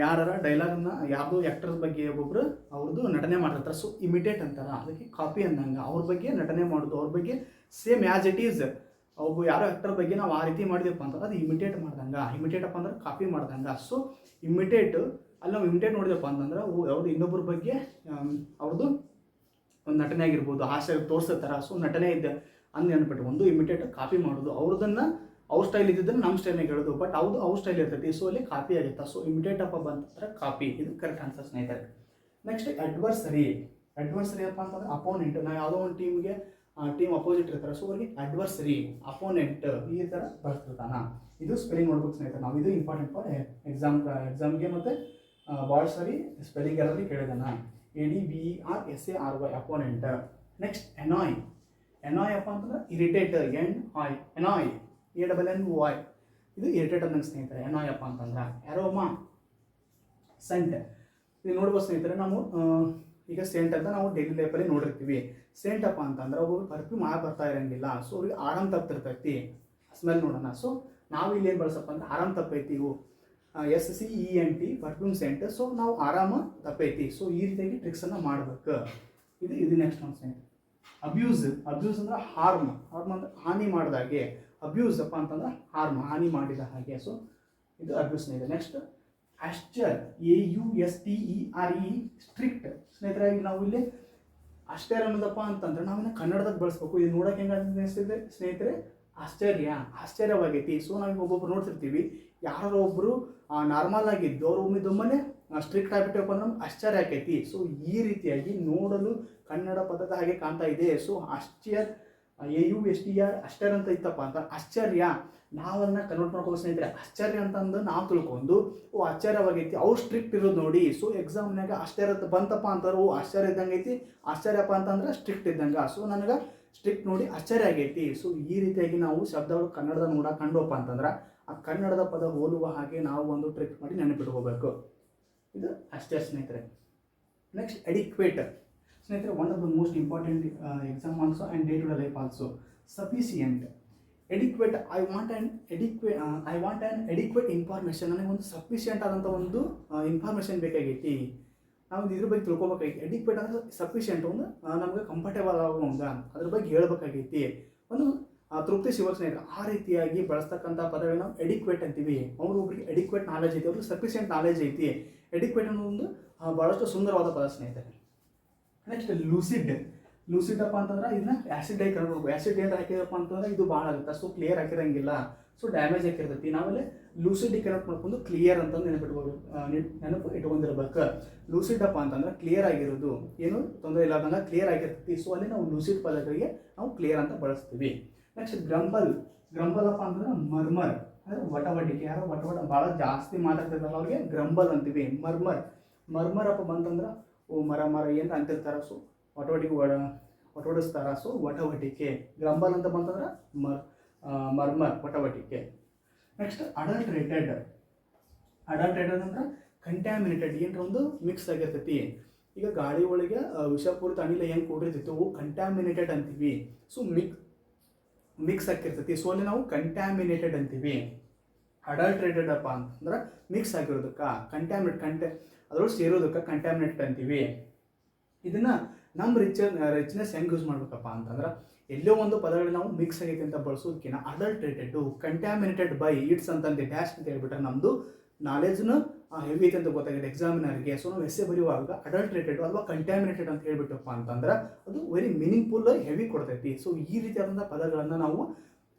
ಯಾರ ಡೈಲಾಗನ್ನು ಯಾರ್ದು ಆ್ಯಕ್ಟರ್ ಬಗ್ಗೆ ಒಬ್ಬೊಬ್ರು ಅವ್ರದ್ದು ನಟನೆ ಮಾಡಿರ್ತಾರೆ. ಸೊ ಇಮಿಟೇಟ್ ಅಂತಾರೆ, ಅದಕ್ಕೆ ಕಾಪಿ ಅಂದಂಗೆ. ಅವ್ರ ಬಗ್ಗೆ ನಟನೆ ಮಾಡೋದು, ಅವ್ರ ಬಗ್ಗೆ ಸೇಮ್ ಆ್ಯಸ್ ಇಟ್ ಈಸ್ ಒಬ್ಬ ಯಾರೋ ಆ್ಯಕ್ಟರ್ ಬಗ್ಗೆ ನಾವು ಆ ರೀತಿ ಮಾಡಿದೆಪ್ಪ ಅಂತಂದ್ರೆ ಅದು ಇಮಿಟೇಟ್ ಮಾಡ್ದಂಗೆ. ಇಮಿಟೇಟ್ ಅಪ್ಪ ಅಂದ್ರೆ ಕಾಪಿ ಮಾಡ್ದಂಗೆ. ಸೊ ಇಮಿಟೇಟ್ ಅಲ್ಲಿ ನಾವು ಇಮಿಟೇಟ್ ನೋಡಿದೆಪ್ಪ ಅಂತಂದ್ರೆ ಅವ್ರದ್ದು ಇನ್ನೊಬ್ಬರ ಬಗ್ಗೆ ಅವ್ರದ್ದು ಒಂದು ನಟನೆ ಆಗಿರ್ಬೋದು, ಆಸೆ ತೋರಿಸ್ತಾರ. ಸೊ ನಟನೆ ಇದೆ ಅಂದು ನೆನ್ಬಿಟ್ಟು ಒಂದು ಇಮಿಟೇಟ್ ಕಾಪಿ ಮಾಡೋದು, ಅವ್ರದನ್ನು ಅವ್ರ ಸ್ಟೈಲ್ ಇದ್ದಿದ್ರೆ ನಮ್ಮ ಸ್ಟೈಲ್ನಾಗ ಹೇಳೋದು. ಬಟ್ ಅವ್ರ ಸ್ಟೈಲ್ ಇರ್ತೈತಿ, ಸೊ ಅಲ್ಲಿ ಕಾಪಿ ಆಗುತ್ತೆ. ಸೊ ಇಮಿಟೇಟ್ ಅಪ್ಪ ಬಂತಂದ್ರೆ ಕಾಪಿ, ಇದು ಕರೆಕ್ಟ್ ಆನ್ಸರ್ ಸ್ನೇಹಿತರೆ. ನೆಕ್ಸ್ಟ್ ಅಡ್ವರ್ಸರಿ ಅಪ್ಪ ಅಂತಂದ್ರೆ ಅಪೋನೆಂಟ್. ನಾವು ಯಾವುದೋ ಒಂದು ಟೀಮ್ ಅಪೋಸಿಟ್ ಇರ್ತಾರೆ, ಸೊ ಅವ್ರಿಗೆ ಅಡ್ವರ್ಸರಿ ಅಪೋನೆಂಟ್ ಈ ಥರ ಬರ್ತಿರ್ತಾನ. ಇದು ಸ್ಪೆಲ್ಲಿಂಗ್ ನೋಡ್ಬೇಕು ಸ್ನೇಹಿತರೆ ನಾವು. ಇದು ಇಂಪಾರ್ಟೆಂಟ್ ಫಾರ್ ಎಕ್ಸಾಮ್ಗೆ ಮತ್ತು ಭಾಳ ಸರಿ ಸ್ಪೆಲ್ಲಿಂಗ್ ಎರರಲ್ಲಿ ಕೇಳಿದಾನ. ADVERSARY opponent. ನೆಕ್ಸ್ಟ್ ಎನಾಯ್ ಅಪ್ಪ ಅಂತಂದ್ರೆ ಇರಿಟೇಟ್, ಎನಾಯ್ ANNOY ಇದು ಇರಿಟೇಟ್ ಅನ್ನಂಗೆ ಸ್ನೇಹಿತರೆ. ಎನಾಯ್ ಅಪ್ಪ ಅಂತಂದ್ರೆ. ಅರೋಮಾ ಸೆಂಟ್ ಇದು ನೋಡ್ಬೋದು ಸ್ನೇಹಿತರೆ, ನಾವು ಈಗ ಸೆಂಟ್ ಅಂತ ನಾವು ಡೈಲಿ ಲೈಫಲ್ಲಿ ನೋಡಿರ್ತೀವಿ. ಸೆಂಟ್ ಅಪ್ಪ ಅಂತಂದ್ರೆ ಒಬ್ಬರು ಪರ್ಫ್ಯೂಮ್ ಬರ್ತಾ ಇರಂಗಿಲ್ಲ, ಸೊ ಅವ್ರಿಗೆ ಆರಾಮ್ ತಪ್ತಿರ್ತೈತಿ ಸ್ಮೆಲ್ ನೋಡೋಣ. ಸೊ ನಾವು ಇಲ್ಲಿ ಏನು ಬಳಸಪ್ಪ ಅಂದ್ರೆ ಆರಾಮ್ ತಪ್ಪೈತಿ, ಇವು SCENT ಪರ್ಫ್ಯೂಮ್ ಸೆಂಟ್. ಸೊ ನಾವು ಆರಾಮ ತಪ್ಪೈತಿ. ಸೊ ಈ ರೀತಿಯಾಗಿ ಟ್ರಿಕ್ಸನ್ನು ಮಾಡಬೇಕು. ಇದು ನೆಕ್ಸ್ಟ್ ಒಂದು ಸೆಂಟ್. ಅಬ್ಯೂಸ್ ಅಂದ್ರೆ ಹಾರ್ಮ್ ಅಂದ್ರೆ ಹಾನಿ ಮಾಡಿದಾಗೆ. ಅಬ್ಯೂಸ್ ಅಪ್ಪ ಅಂತಂದ್ರೆ ಹಾನಿ ಮಾಡಿದ ಹಾಗೆ. ಸೊ ಇದು ಅಬ್ಯೂಸ್ನ ಇದೆ. Next austere, AUSTERE strict. ಸ್ನೇಹಿತರೆ, ನಾವು ಇಲ್ಲಿ ಅಸ್ಟರ್ ಅನ್ನೋದಪ್ಪ ಅಂತಂದ್ರೆ ನಾವಿನ್ನ ಕನ್ನಡದಾಗ ಬಳಸ್ಬೇಕು. ಇದು ನೋಡೋಕೆ ಹೆಂಗೆ ಅನಿಸ್ತಿದೆ ಸ್ನೇಹಿತರೆ? ಆಶ್ಚರ್ಯವಾಗೈತಿ. ಸೊ ನಾವು ಒಬ್ಬೊಬ್ರು ನೋಡ್ತಿರ್ತೀವಿ, ಯಾರೋ ಒಬ್ಬರು ನಾರ್ಮಲ್ ಆಗಿದ್ದು ಅವ್ರು ಒಮ್ಮೆ ಸ್ಟ್ರಿಕ್ಟ್ ಆಗಿಬಿಟ್ಟಪ್ಪ ಅಂದ್ರೆ ನಮ್ಗೆ ಆಶ್ಚರ್ಯ ಆಕೈತಿ. ಸೊ ಈ ರೀತಿಯಾಗಿ ನೋಡಲು ಕನ್ನಡ ಪದದ ಹಾಗೆ ಕಾಣ್ತಾ ಇದೆ. ಸೊ ಅಸ್ಟರ್, AUSTR ಅಸ್ಟರ್ ಅಂತ ಇತ್ತಪ್ಪ ಅಂತ ಆಶ್ಚರ್ಯ, ನಾವನ್ನ ಕನ್ವರ್ಟ್ ಮಾಡ್ಕೋಬೇಕು ಸ್ನೇಹಿತರೆ. ಆಶ್ಚರ್ಯ ಅಂತಂದು ನಾವು ತಿಳ್ಕೊಂಡು ಆಶ್ಚರ್ಯವಾಗೈತಿ, ಅವ್ರು ಸ್ಟ್ರಿಕ್ಟ್ ಇರೋದು ನೋಡಿ. ಸೊ ಎಕ್ಸಾಮ್ನಾಗ ಆಶ್ಚರ್ಯ ಬಂತಪ್ಪ ಅಂತಾರೆ, ಆಶ್ಚರ್ಯ ಇದ್ದಂಗೆ ಐತಿ. ಆಶ್ಚರ್ಯಪ್ಪ ಅಂತಂದ್ರೆ ಸ್ಟ್ರಿಕ್ಟ್ ಇದ್ದಂಗೆ. ಸೊ ನನಗೆ ಸ್ಟ್ರಿಕ್ಟ್ ನೋಡಿ ಆಶ್ಚರ್ಯ ಆಗೈತಿ. ಸೊ ಈ ರೀತಿಯಾಗಿ ನಾವು ಶಬ್ದಗಳು ಕನ್ನಡದ ಕಂಡೋಪ್ಪ ಅಂತಂದ್ರೆ ಆ ಕನ್ನಡದ ಪದ ಹೋಲುವ ಹಾಗೆ ನಾವು ಒಂದು ಟ್ರಿಕ್ ಮಾಡಿ ನೆನಪಿಟ್ಕೋಬೇಕು. ಇದು ಅಷ್ಟೇ ಸ್ನೇಹಿತರೆ. Next adequate. ಸ್ನೇಹಿತರೆ, one of the most important exam also and day to day life also. Sufficient, adequate. I want an adequate information. ನನಗೆ ಒಂದು ಸಫಿಷಿಯೆಂಟ್ ಆದಂಥ ಒಂದು ಇನ್ಫಾರ್ಮೇಷನ್ ಬೇಕಾಗೈತಿ. ನಾವು ಇದ್ರ ಬಗ್ಗೆ ತಿಳ್ಕೊಬೇಕಾಗೈತಿ. ಎಡಿಕ್ವೇಟ್ ಅಂದರೆ ಸಫಿಷಿಯೆಂಟ್, ಒಂದು ನಮ್ಗೆ ಕಂಫರ್ಟೇಬಲ್ ಆಗೋಂಗ ಅದ್ರ ಬಗ್ಗೆ ಹೇಳ್ಬೇಕಾಗೈತಿ, ಒಂದು ತೃಪ್ತಿ ಸಿಗೋ ಸ್ನೇಹಿತರೆ. ಆ ರೀತಿಯಾಗಿ ಬಳಸ್ತಕ್ಕಂಥ ಪದಗಳನ್ನ ನಾವು ಎಡಿಕ್ವೇಟ್ ಅಂತೀವಿ. ಒಬ್ರಿಗೆ ಎಡಿಕ್ವೇಟ್ ನಾಲೆಜ್ ಐತಿ, ಅವ್ರಿಗೆ ಸಫಿಷಿಯೆಂಟ್ ನಾಲೆಜ್ ಐತಿ. ಎಡಿಕ್ವೇಟ್ ಅನ್ನೋ ಒಂದು ಭಾಳಷ್ಟು ಸುಂದರವಾದ ಪದ ಸ್ನೇಹಿತರೆ. ನೆಕ್ಸ್ಟ್ ಲೂಸಿಡ್ ಅಪ್ಪ ಅಂತಂದ್ರೆ ಇದನ್ನ ಆ್ಯಸಿಡ್ ಹಾಕಿ ಕರ್ಬೇಕು. ಆ್ಯಸಿಡ್ ಏನು ಹಾಕಿದಪ್ಪ ಅಂತಂದ್ರೆ ಇದು ಭಾಳ ಆಗುತ್ತೆ. ಸೊ ಕ್ಲಿಯರ್ ಹಾಕಿರಂಗಿಲ್ಲ, ಸೊ ಡ್ಯಾಮೇಜ್ ಹಾಕಿರ್ತೈತಿ. ನಾವೆಲ್ಲ ಲೂಸಿಡ್ ಕನೆಕ್ಟ್ ಮಾಡ್ಕೊಂಡು ಕ್ಲಿಯರ್ ಅಂತಂದು ನೆನಪು ಇಟ್ಕೊಂಡಿರ್ಬೇಕು. ಲೂಸಿಡ್ ಅಪ್ಪ ಅಂತಂದ್ರೆ ಕ್ಲಿಯರ್ ಆಗಿರೋದು, ಏನು ತೊಂದರೆ ಇಲ್ಲದಂಗೆ ಕ್ಲಿಯರ್ ಆಗಿರ್ತೈತಿ. ಸೊ ಅಲ್ಲಿ ನಾವು ಲೂಸಿಡ್ ಪದಗಳಿಗೆ ನಾವು ಕ್ಲಿಯರ್ ಅಂತ ಬಳಸ್ತೀವಿ. ನೆಕ್ಸ್ಟ್ ಗ್ರಂಬಲ್ ಅಪ್ಪ ಅಂತಂದ್ರೆ ಮರ್ಮರ್ ಅಂದರೆ ವಟವಟಿಕೆ. ಯಾರೋ ಭಾಳ ಜಾಸ್ತಿ ಮಾತಾಡ್ತಿರ್ತಾರಲ್ಲ ಅವ್ರಿಗೆ ಗ್ರಂಬಲ್ ಅಂತೀವಿ. ಮರ್ಮರ್ ಅಪ್ಪ ಬಂತಂದ್ರೆ ಮರ ಏನು ಅಂತಿರ್ತಾರೆ. ಸೊ ಒಟವಡಿಸ್ತಾರ. ಸೊ ವಟವಟಿಕೆ. ಗ್ರಂಬಲ್ ಅಂತ ಬಂತಂದ್ರೆ ಮರ್ಮರ್, ವಟವಟಿಕೆ. ನೆಕ್ಸ್ಟ್ ಅಡಲ್ಟ್ರೇಟೆಡ್ ಅಂದ್ರೆ ಕಂಟ್ಯಾಮಿನೇಟೆಡ್, ಏನರ ಒಂದು ಮಿಕ್ಸ್ ಆಗಿರ್ತೈತಿ. ಈಗ ಗಾಳಿ ಒಳಗೆ ವಿಷಪೂರಿತ ಅನಿಲ ಏನು ಕೂಡಿರ್ತೈತಿ ಅವು ಕಂಟ್ಯಾಮಿನೇಟೆಡ್ ಅಂತೀವಿ. ಸೊ ಮಿಕ್ಸ್ ಆಗಿರ್ತೈತಿ. ಸೊ ಅಲ್ಲಿ ನಾವು ಕಂಟ್ಯಾಮಿನೇಟೆಡ್ ಅಂತೀವಿ. ಅಡಲ್ಟ್ರೇಟೆಡ್ ಅಪ್ಪ ಅಂತಂದ್ರೆ ಮಿಕ್ಸ್ ಆಗಿರೋದಕ್ಕೆ, ಅದ್ರೊಳಗೆ ಸೇರೋದಕ್ಕೆ ಕಂಟ್ಯಾಮಿನೇಟೆಡ್ ಅಂತೀವಿ. ಇದನ್ನು ನಮ್ಮ ರಿಚ್ನೆಸ್ ಹೆಂಗೆ ಯೂಸ್ ಮಾಡ್ಬೇಕಪ್ಪ ಅಂತಂದ್ರೆ, ಎಲ್ಲೋ ಒಂದು ಪದಗಳು ನಾವು ಮಿಕ್ಸ್ ಆಗೈತೆ ಅಂತ ಬಳಸೋದಕ್ಕಿಂತ ಅಡಲ್ಟ್ರೇಟೆಡ್, ಕಂಟ್ಯಾಮಿನೇಟೆಡ್ ಬೈ ಇಟ್ಸ್ ಅಂತಂದು ಡ್ಯಾಶ್ ಅಂತ ಹೇಳ್ಬಿಟ್ರೆ ನಮ್ಮದು ನಾಲೆಜ್ನು ಹೆವಿ ಐತೆ ಅಂತ ಗೊತ್ತಾಗಿದೆ ಎಕ್ಸಾಮಿನರ್ಗೆ. ಸೊ ನಾವು ಎಸ್ಸೆ ಬರೆಯುವಾಗ ಅಡಲ್ಟ್ರೇಟೆಡ್ ಅಥವಾ ಕಂಟ್ಯಾಮಿನೇಟೆಡ್ ಅಂತ ಹೇಳ್ಬಿಟ್ಟಪ್ಪ ಅಂತಂದ್ರೆ ಅದು ವೆರಿ ಮೀನಿಂಗ್ಫುಲ್, ಹೆವಿ ಕೊಡ್ತೈತಿ. ಸೊ ಈ ರೀತಿಯಾದಂಥ ಪದಗಳನ್ನು ನಾವು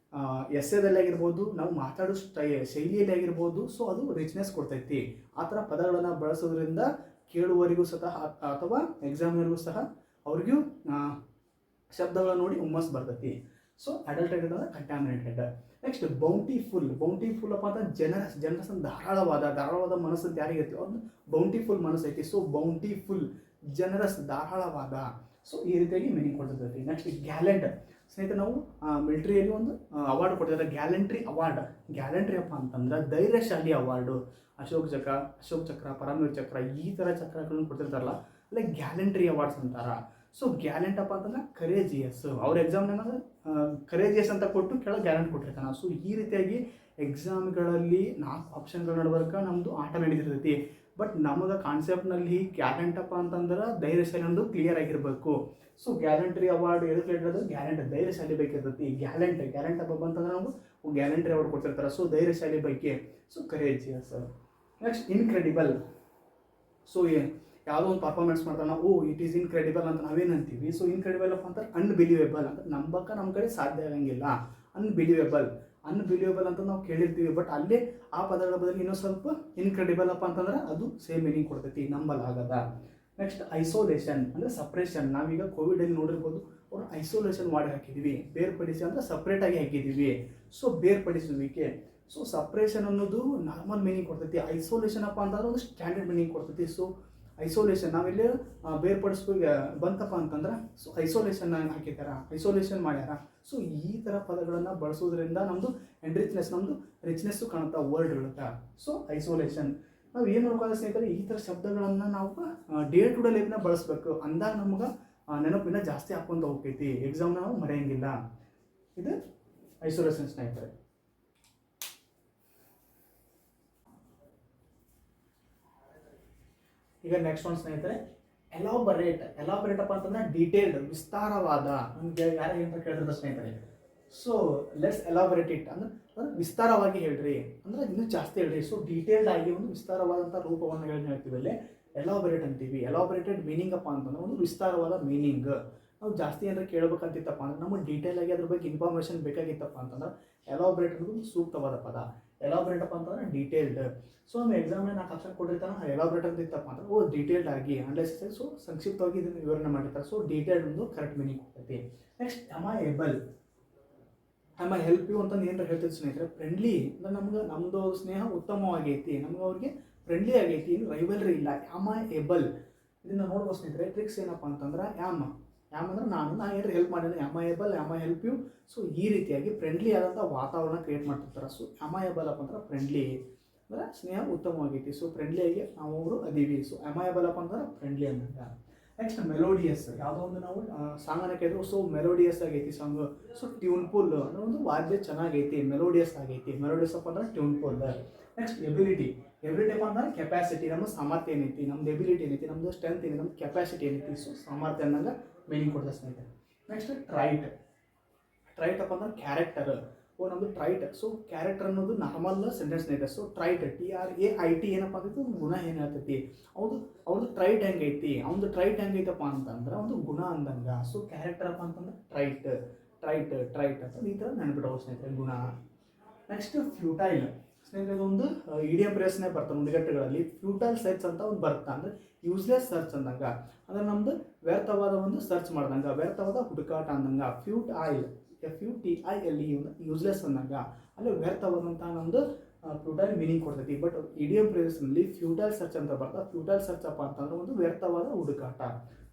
ಎಸ್ಸೆದಲ್ಲಿ ಆಗಿರ್ಬೋದು, ನಾವು ಮಾತಾಡೋ ಶೈಲಿಯಲ್ಲಿ ಆಗಿರ್ಬೋದು, ಸೊ ಅದು ರಿಚ್ನೆಸ್ ಕೊಡ್ತೈತಿ. ಆ ಥರ ಪದಗಳನ್ನು ಬಳಸೋದ್ರಿಂದ ಕೇಳುವವರಿಗೂ ಸಹ ಅಥವಾ ಎಕ್ಸಾಮಿನರ್ಗೂ ಸಹ ಅವ್ರಿಗೂ ಶಬ್ದಗಳನ್ನು ನೋಡಿ ಹುಮ್ಮಸ್ ಬರ್ತೈತಿ. ಸೊ ಅಡಲ್ಟ್ರೇಟೆಡ್ ಅಂದರೆ ಕಂಟ್ಯಾಮಿನೇಟೆಡ್. ನೆಕ್ಸ್ಟ್ ಬೌಂಟಿಫುಲ್ ಅಪ್ಪ ಅಂತ ಜನರಸ್ ಧಾರಾಳವಾದ ಮನಸ್ಸು ಅಂತ ಯಾರಿಗೈತಿ ಅವ್ರದ್ದು ಬೌಂಟಿಫುಲ್ ಮನಸ್ಸು ಐತಿ. ಸೊ ಬೌಂಟಿಫುಲ್, ಜನರಸ್, ಧಾರಾಳವಾದ. ಸೊ ಈ ರೀತಿಯಾಗಿ ಮೀನಿಂಗ್ ಕೊಡ್ತೈತಿ. Next gallant. ಸ್ನೇಹಿತರೆ, ನಾವು ಮಿಲಿಟ್ರಿಯಲ್ಲಿ ಒಂದು ಅವಾರ್ಡ್ ಕೊಡ್ತಿದ್ದಾರೆ, ಗ್ಯಾಲೆಂಟ್ರಿ ಅವಾರ್ಡ್. ಗ್ಯಾಲೆಂಟ್ರಿ ಅಪ್ಪ ಅಂತಂದ್ರೆ ಧೈರ್ಯಶಾಲಿ ಅವಾರ್ಡು. ಅಶೋಕ್ ಚಕ್ರ, ಪರಮವೀರ್ ಚಕ್ರ, ಈ ಥರ ಚಕ್ರಗಳನ್ನು ಕೊಡ್ತಿರ್ತಾರಲ್ಲ, ಅಲ್ಲೇ ಗ್ಯಾಲೆಂಟ್ರಿ ಅವಾರ್ಡ್ಸ್ ಅಂತಾರ. ಸೊ ಗ್ಯಾಲೆಂಟ್ ಅಪ್ಪ ಅಂತಂದ್ರೆ ಕರೇಜಿಯಸ್. ಅವ್ರ ಎಕ್ಸಾಮ್ನಾಗ ಕರೇಜಿಯಸ್ ಅಂತ ಕೊಟ್ಟು ಕೆಳಗೆ ಗ್ಯಾಲೆಂಟ್ ಕೊಟ್ಟಿರ್ತಾನೆ. ಸೊ ಈ ರೀತಿಯಾಗಿ ಎಕ್ಸಾಮ್ಗಳಲ್ಲಿ 4 ಆಪ್ಷನ್ಗಳ ನಡುವರ್ಕ ನಮ್ಮದು ಆಟ ನಡೀತಿರ್ತೈತಿ. ಬಟ್ ನಮಗೆ ಕಾನ್ಸೆಪ್ಟ್ನಲ್ಲಿ ಗ್ಯಾಲೆಂಟ್ ಅಪ್ಪ ಅಂತಂದ್ರೆ ಧೈರ್ಯಶಾಲಿ ಒಂದು ಕ್ಲಿಯರ್ ಆಗಿರಬೇಕು. ಸೊ ಗ್ಯಾಲೆಂಟ್ರಿ ಅವಾರ್ಡ್ ಎದಕ್ಕೆ ಹೇಳಿರೋದು? ಗ್ಯಾಲೆಂಟ್, ಧೈರ್ಯಶಾಲಿ ಬೇಕಿರ್ತೈತಿ. ಗ್ಯಾಲೆಂಟ್ ಅಪ್ಪ ಅಂತಂದ್ರೆ ನಾವು ಗ್ಯಾಲೆಂಟ್ರಿ ಅವಾರ್ಡ್ ಕೊಡ್ತಿರ್ತಾರೆ. ಸೊ ಧೈರ್ಯಶಾಲಿ ಬಗ್ಗೆ. So courageous. Next incredible. So ಯಾವುದೋ ಒಂದು ಪರ್ಫಾರ್ಮೆನ್ಸ್ ಮಾಡ್ತಾರೆ ನಾವು, ಇಟ್ ಈಸ್ ಇನ್ಕ್ರೆಡಿಬಲ್ ಅಂತ ನಾವೇನಂತೀವಿ. ಸೊ ಇನ್ಕ್ರೆಡಿಬಲ್ ಅಪ್ಪ ಅಂತ ಅನ್ಬಿಲೀವೇಬಲ್ ಅಂತ, ನಂಬಕ್ಕೆ ನಮ್ಮ ಕಡೆ ಸಾಧ್ಯ ಆಗಂಗಿಲ್ಲ. ಅನ್ಬಿಲೀವೇಬಲ್ ಅಂತ ನಾವು ಕೇಳಿರ್ತೀವಿ. ಬಟ್ ಅಲ್ಲೇ ಆ ಪದಗಳ ಬದಲು ಇನ್ನೂ ಸ್ವಲ್ಪ ಇನ್ಕ್ರೆಡಿಬಲ್ ಅಪ್ಪ ಅಂತಂದ್ರೆ ಅದು ಸೇಮ್ ಮೀನಿಂಗ್ ಕೊಡ್ತೈತಿ, ನಂಬಲಾಗದ. ನೆಕ್ಸ್ಟ್ ಐಸೋಲೇಷನ್ ಅಂದರೆ ಸಪ್ರೇಷನ್. ನಾವೀಗ ಕೋವಿಡಲ್ಲಿ ನೋಡಿರ್ಬೋದು, ಅವ್ರು ಐಸೋಲೇಷನ್ ಮಾಡಿ ಹಾಕಿದ್ದೀವಿ. ಬೇರ್ಪಡಿಸಿ ಅಂದರೆ ಸಪ್ರೇಟಾಗಿ ಹಾಕಿದ್ದೀವಿ. ಸೊ ಬೇರ್ಪಡಿಸುವಿಕೆ. ಸೊ ಸಪ್ರೇಷನ್ ಅನ್ನೋದು ನಾರ್ಮಲ್ ಮೀನಿಂಗ್ ಕೊಡ್ತೈತಿ. ಐಸೋಲೇಷನ್ ಅಪ್ಪ ಅಂತಂದ್ರೆ ಒಂದು ಸ್ಟ್ಯಾಂಡರ್ಡ್ ಮೀನಿಂಗ್ ಕೊಡ್ತೈತಿ. ಸೊ ಐಸೋಲೇಷನ್ ನಾವೆಲ್ಲೇ ಬೇರ್ಪಡಿಸ್ಬೇಕು ಬಂತಪ್ಪ ಅಂತಂದ್ರೆ ಸೊ ಐಸೋಲೇಷನ್ ಹಾಕಿದ್ದಾರ, ಐಸೋಲೇಷನ್ ಮಾಡ್ಯಾರ. ಸೊ ಈ ಥರ ಪದಗಳನ್ನು ಬಳಸೋದ್ರಿಂದ ನಮ್ಮದು ರಿಚ್ನೆಸ್ಸು ಕಾಣುತ್ತಾ ವರ್ಡ್ಗಳತ್ತ. So isolation. ನಾವು ಏನು ಮಾಡ್ಕೊಳ್ಳೋ ಸ್ನೇಹಿತರೆ, ಈ ಥರ ಶಬ್ದಗಳನ್ನು ನಾವು ಡೇ ಟು ಡೇ ಲೈಫ್ನ ಬಳಸಬೇಕು. ಅಂದಾಗ ನಮ್ಗೆ ನೆನಪಿನ ಜಾಸ್ತಿ ಹಾಕ್ಕೊಂತ ಹೋಗ್ತೈತಿ, ಎಕ್ಸಾಮ್ನ ನಾವು ಮರೆಯಂಗಿಲ್ಲ. ಇದು ಐಸೋಲೇಷನ್ ಸ್ನೇಹಿತರೆ. ಈಗ ನೆಕ್ಸ್ಟ್ ಒಂದು ಸ್ನೇಹಿತರೆ, ಎಲಾಬರೇಟ್ ಅಪ್ಪ ಅಂತಂದ್ರೆ ಡೀಟೇಲ್ಡ್, ವಿಸ್ತಾರವಾದ. ನಮ್ಗೆ ಯಾರು ಅಂತ ಕೇಳಿದ್ರೆ ಸ್ನೇಹಿತರೆ, ಸೊ ಲೆಟ್ಸ್ ಎಲಾಬರೇಟ್ ಇಟ್ ಅಂದ್ರೆ ವಿಸ್ತಾರವಾಗಿ ಹೇಳ್ರಿ, ಅಂದ್ರೆ ಇನ್ನೂ ಜಾಸ್ತಿ ಹೇಳ್ರಿ. ಸೊ ಡೀಟೇಲ್ಡ್ ಆಗಿ ಒಂದು ವಿಸ್ತಾರವಾದಂಥ ರೂಪವನ್ನು ಹೇಳ್ತೀವಿ ಅಲ್ಲಿ ಎಲಾಬರೇಟ್ ಅಂತೀವಿ. ಎಲಾಬರೇಟೆಡ್ ಮೀನಿಂಗ್ ಅಪ್ಪ ಅಂತಂದ್ರೆ ಒಂದು ವಿಸ್ತಾರವಾದ ಮೀನಿಂಗ್. ನಾವು ಜಾಸ್ತಿ ಏನಾರ ಕೇಳಬೇಕಂತಿತ್ತಪ್ಪ ಅಂದ್ರೆ ನಮಗೆ ಡೀಟೇಲ್ ಆಗಿ ಅದ್ರ ಬಗ್ಗೆ ಇನ್ಫಾರ್ಮೇಷನ್ ಬೇಕಾಗಿತ್ತಪ್ಪ ಅಂತಂದ್ರೆ ಎಲಾಬರೇಟ್ ಅನ್ನೋದು ಸೂಕ್ತವಾದ ಪದ. ಎಲಾಬರೇಟ್ ಅಪ್ಪ ಅಂತಂದ್ರೆ ಡೀಟೇಲ್ಡ್. ಸೊ ನಮ್ಮ ಎಕ್ಸಾಮ್ನ 4 ಆಪ್ಷನ್ ಕೊಟ್ಟಿರ್ತಾನೆ, ಎಲಾಬರೇಟ್ ಅಂತ ಇತ್ತಪ್ಪ ಅಂದ್ರೆ ಡೀಟೇಲ್ಡ್ ಆಗಿ ಅನಲೈಸಿಸ್, ಸೊ ಸಂಕ್ಷಿಪ್ತವಾಗಿ ಇದನ್ನು ವಿವರಣೆ ಮಾಡಿರ್ತಾರೆ. ಸೊ ಡೀಟೇಲ್ಡ್ ಒಂದು ಕರೆಕ್ಟ್ ಮೀನಿಂಗ್ ಕೊಡ್ತೈತಿ. Next able, I help you ಅಂತಂದು ಏನಾರ ಹೇಳ್ತಿದ್ದು ಸ್ನೇಹಿತರೆ, ಫ್ರೆಂಡ್ಲಿ ಅಂದ್ರೆ ನಮ್ಮದು ಸ್ನೇಹ ಉತ್ತಮವಾಗೈತಿ, ನಮ್ಗೆ ಅವ್ರಿಗೆ ಫ್ರೆಂಡ್ಲಿ ಆಗೈತಿ, ಏನು ರೈವಲ್ರಿ ಇಲ್ಲ. ಎಬಲ್ ಇದನ್ನು ನೋಡ್ಬೋದು ಸ್ನೇಹಿತರೆ. ಟ್ರಿಕ್ಸ್ ಏನಪ್ಪ ಅಂತಂದ್ರೆ ಯಾಮ್ ಅಂದ್ರೆ ನಾನು ಏನಾರು ಹೆಲ್ಪ್ ಮಾಡಿದ್ರೆ ಎಬಲ್, ಹೆಲ್ಪ್ ಯು. ಸೊ ಈ ರೀತಿಯಾಗಿ ಫ್ರೆಂಡ್ಲಿ ಆದಂಥ ವಾತಾವರಣ ಕ್ರಿಯೇಟ್ ಮಾಡ್ತಿರ್ತಾರೆ. ಸೊ ಎಬಲ್ ಅಪ್ಪ ಅಂದ್ರೆ ಫ್ರೆಂಡ್ಲಿ ಅಂದ್ರೆ ಸ್ನೇಹ ಉತ್ತಮವಾಗೈತಿ. ಸೊ ಫ್ರೆಂಡ್ಲಿಯಾಗಿ ನಾವೊಬ್ರು ಅದೀವಿ. ಸೊ ಎಬಲ್ ಅಪ್ಪ ಅಂದ್ರೆ ಫ್ರೆಂಡ್ಲಿ ಅಂತ. ನೆಕ್ಸ್ಟ್ ಮೆಲೋಡಿಯಸ್, ಯಾವುದೋ ಒಂದು ನಾವು ಸಾಂಗನ್ನು ಕೇಳಿದ್ರು, ಸೊ ಮೆಲೋಡಿಯಸ್ ಆಗೈತಿ ಸಾಂಗು. ಸೊ ಟ್ಯೂನ್ಫುಲ್ ಅಂದ್ರೆ ಒಂದು ವಾದ್ಯ ಚೆನ್ನಾಗೈತಿ, ಮೆಲೋಡಿಯಸ್ ಆಗೈತಿ. ಮೆಲೋಡಿಯಸ್ ಅಪ್ಪ ಅಂದ್ರೆ ಟ್ಯೂನ್ಫುಲ್. ನೆಕ್ಸ್ಟ್ ಎಬಿಲಿಟಿ ಅಪ್ಪ ಅಂದ್ರೆ ಕೆಪಾಸಿಟಿ, ನಮ್ಮ ಸಾಮರ್ಥ್ಯ ಏನೈತಿ, ನಮ್ದು ಎಬಿಲಿಟಿ ಏನೈತಿ, ನಮ್ಮದು ಸ್ಟ್ರೆಂತ್ ಏನಿದೆ, ನಮ್ದು ಕೆಪಾಸಿಟಿ ಏನೈತಿ. ಸೊ ಸಾಮರ್ಥ್ಯ ಅನ್ನಂಗೆ ಮೀನಿಂಗ್ ಕೊಡ್ತಾ ಸ್ನೇಹಿತರೆ. ನೆಕ್ಸ್ಟ್ ಟ್ರೈಟ್ ಅಪ್ಪ ಅಂದ್ರೆ ಕ್ಯಾರೆಕ್ಟರ್. ನಮ್ಮದು ಟ್ರೈಟ್. ಸೊ ಕ್ಯಾರೆಕ್ಟರ್ ಅನ್ನೋದು ನಾರ್ಮಲ್ ಸೆಂಟೆನ್ಸ್ ಇದೆ. ಸೊ ಟ್ರೈಟ್, TRAIT ಏನಪ್ಪ ಅಂತೈತಿ, ಒಂದು ಗುಣ ಏನು ಹೇಳ್ತೈತಿ, ಅವ್ರದ್ದು ಟ್ರೈಟ್ ಹೆಂಗೈತಿ, ಅವ್ನದು ಟ್ರೈಟ್ ಹೆಂಗೈತಪ್ಪ ಅಂತಂದ್ರೆ ಒಂದು ಗುಣ ಅಂದಂಗೆ. ಸೊ ಕ್ಯಾರೆಕ್ಟರ್ ಅಪ್ಪ ಅಂತಂದ್ರೆ ಟ್ರೈಟ್ ಅಂತ ಈ ಥರ ನೆನ್ಪಿಡೋ ಸ್ನೇಹಿತರೆ ಗುಣ. ನೆಕ್ಸ್ಟ್ ಫ್ಯೂಟೈಲ್ ಸ್ನೇಹಿತರೆ, ಇದೊಂದು ಇಡಿಯಂ ಪ್ರೇಸ್ನೇ ಬರ್ತಾರೆ ನುಡಿಗಟ್ಟುಗಳಲ್ಲಿ. ಫ್ಯೂಟೈಲ್ ಸರ್ಚ್ ಅಂತ ಒಂದು ಬರ್ತಾ ಅಂದರೆ ಯೂಸ್ಲೆಸ್ ಸರ್ಚ್ ಅಂದಂಗೆ, ಅಂದ್ರೆ ನಮ್ಮದು ವ್ಯರ್ಥವಾದ ಒಂದು ಸರ್ಚ್ ಮಾಡ್ದಂಗೆ, ವ್ಯರ್ಥವಾದ ಹುಡುಕಾಟ ಅಂದಂಗೆ. FUTILE ಯೂಸ್ಲೆಸ್ ಅಂದಾಗ ಅಲ್ಲಿ ವ್ಯರ್ಥವಾದಂಥ ನಮ್ಮದು ಫ್ಯೂಟೈಲ್ ಮೀನಿಂಗ್ ಕೊಡ್ತೈತಿ. ಬಟ್ ಇಡಿಯಂ ಪ್ರೇಸ್ನಲ್ಲಿ ಫ್ಯೂಟೈಲ್ ಸರ್ಚ್ ಅಂತ ಬರ್ತಾ, ಫ್ಯೂಟೈಲ್ ಸರ್ಚ್ ಅಪ್ಪ ಅಂತಂದ್ರೆ ಒಂದು ವ್ಯರ್ಥವಾದ ಹುಡುಕಾಟ.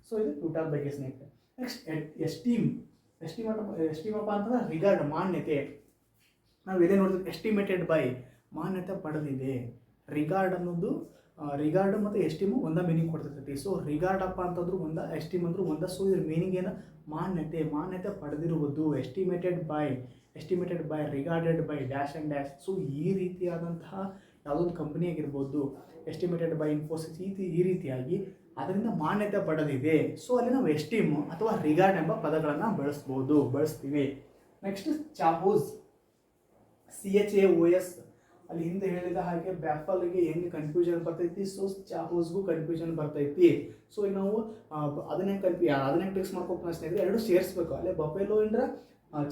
ಸೊ ಇದು ಫ್ಯೂಟೈಲ್ ಬಗ್ಗೆ ಸ್ನೇಹಿತರೆ. ನೆಕ್ಸ್ಟ್ ಎಸ್ಟೀಮ್ ಅಪ್ಪ ಅಂತಂದ್ರೆ ರಿಗಾರ್ಡ್, ಮಾನ್ಯತೆ. ನಾವು ಇದೇ ನೋಡಿದ್ವಿ, ಎಸ್ಟಿಮೇಟೆಡ್ ಬೈ ಮಾನ್ಯತೆ ಪಡೆದಿದೆ. ರಿಗಾರ್ಡ್ ಅನ್ನೋದು ರಿಗಾರ್ಡ್ ಮತ್ತು ಎಸ್ಟಿಮು ಒಂದ ಮೀನಿಂಗ್ ಕೊಡ್ತಿರ್ತೈತಿ. ಸೊ ರಿಗಾರ್ಡ್ ಅಪ್ಪ ಅಂತಂದ್ರು ಒಂದ, ಎಸ್ಟಿಮ್ ಅಂದ್ರು ಒಂದ. ಸೊ ಇದ್ರ ಮೀನಿಂಗ್ ಏನು, ಮಾನ್ಯತೆ ಪಡೆದಿರುವುದು. Estimated by regarded by dash and dash. So ಈ ರೀತಿಯಾದಂತಹ ಯಾವುದೊಂದು ಕಂಪನಿ ಆಗಿರ್ಬೋದು, ಎಸ್ಟಿಮೇಟೆಡ್ ಬೈ ಇನ್ಫೋಸಿಸ್, ಈ ರೀತಿಯಾಗಿ ಅದರಿಂದ ಮಾನ್ಯತೆ ಪಡೆದಿದೆ. ಸೊ ಅಲ್ಲಿ ನಾವು ಎಸ್ಟಿಮ್ ಅಥವಾ ರಿಗಾರ್ಡ್ ಎಂಬ ಪದಗಳನ್ನು ಬಳಸ್ತೀವಿ. Next chaos, CHAOS. ಅಲ್ಲಿ ಹಿಂದೆ ಹೇಳಿದ ಹಾಗೆ ಬ್ಯಾಫಲ್ಗೆ ಹೆಂಗೆ ಕನ್ಫ್ಯೂಷನ್ ಬರ್ತೈತಿ, ಸೊ ಚಾಹೋಸ್ಗೂ ಕನ್ಫ್ಯೂಷನ್ ಬರ್ತೈತಿ. ಸೊ ಈಗ ನಾವು ಅದನ್ನೇ ಟ್ರಿಕ್ಸ್ ಮಾಡ್ಕೊಬೇಕು ಸ್ನೇಹಿತರೆ, ಎರಡು ಸೇರಿಸ್ಬೇಕು. ಅಲ್ಲೇ ಬಫೆಲೋ ಅಂದ್ರೆ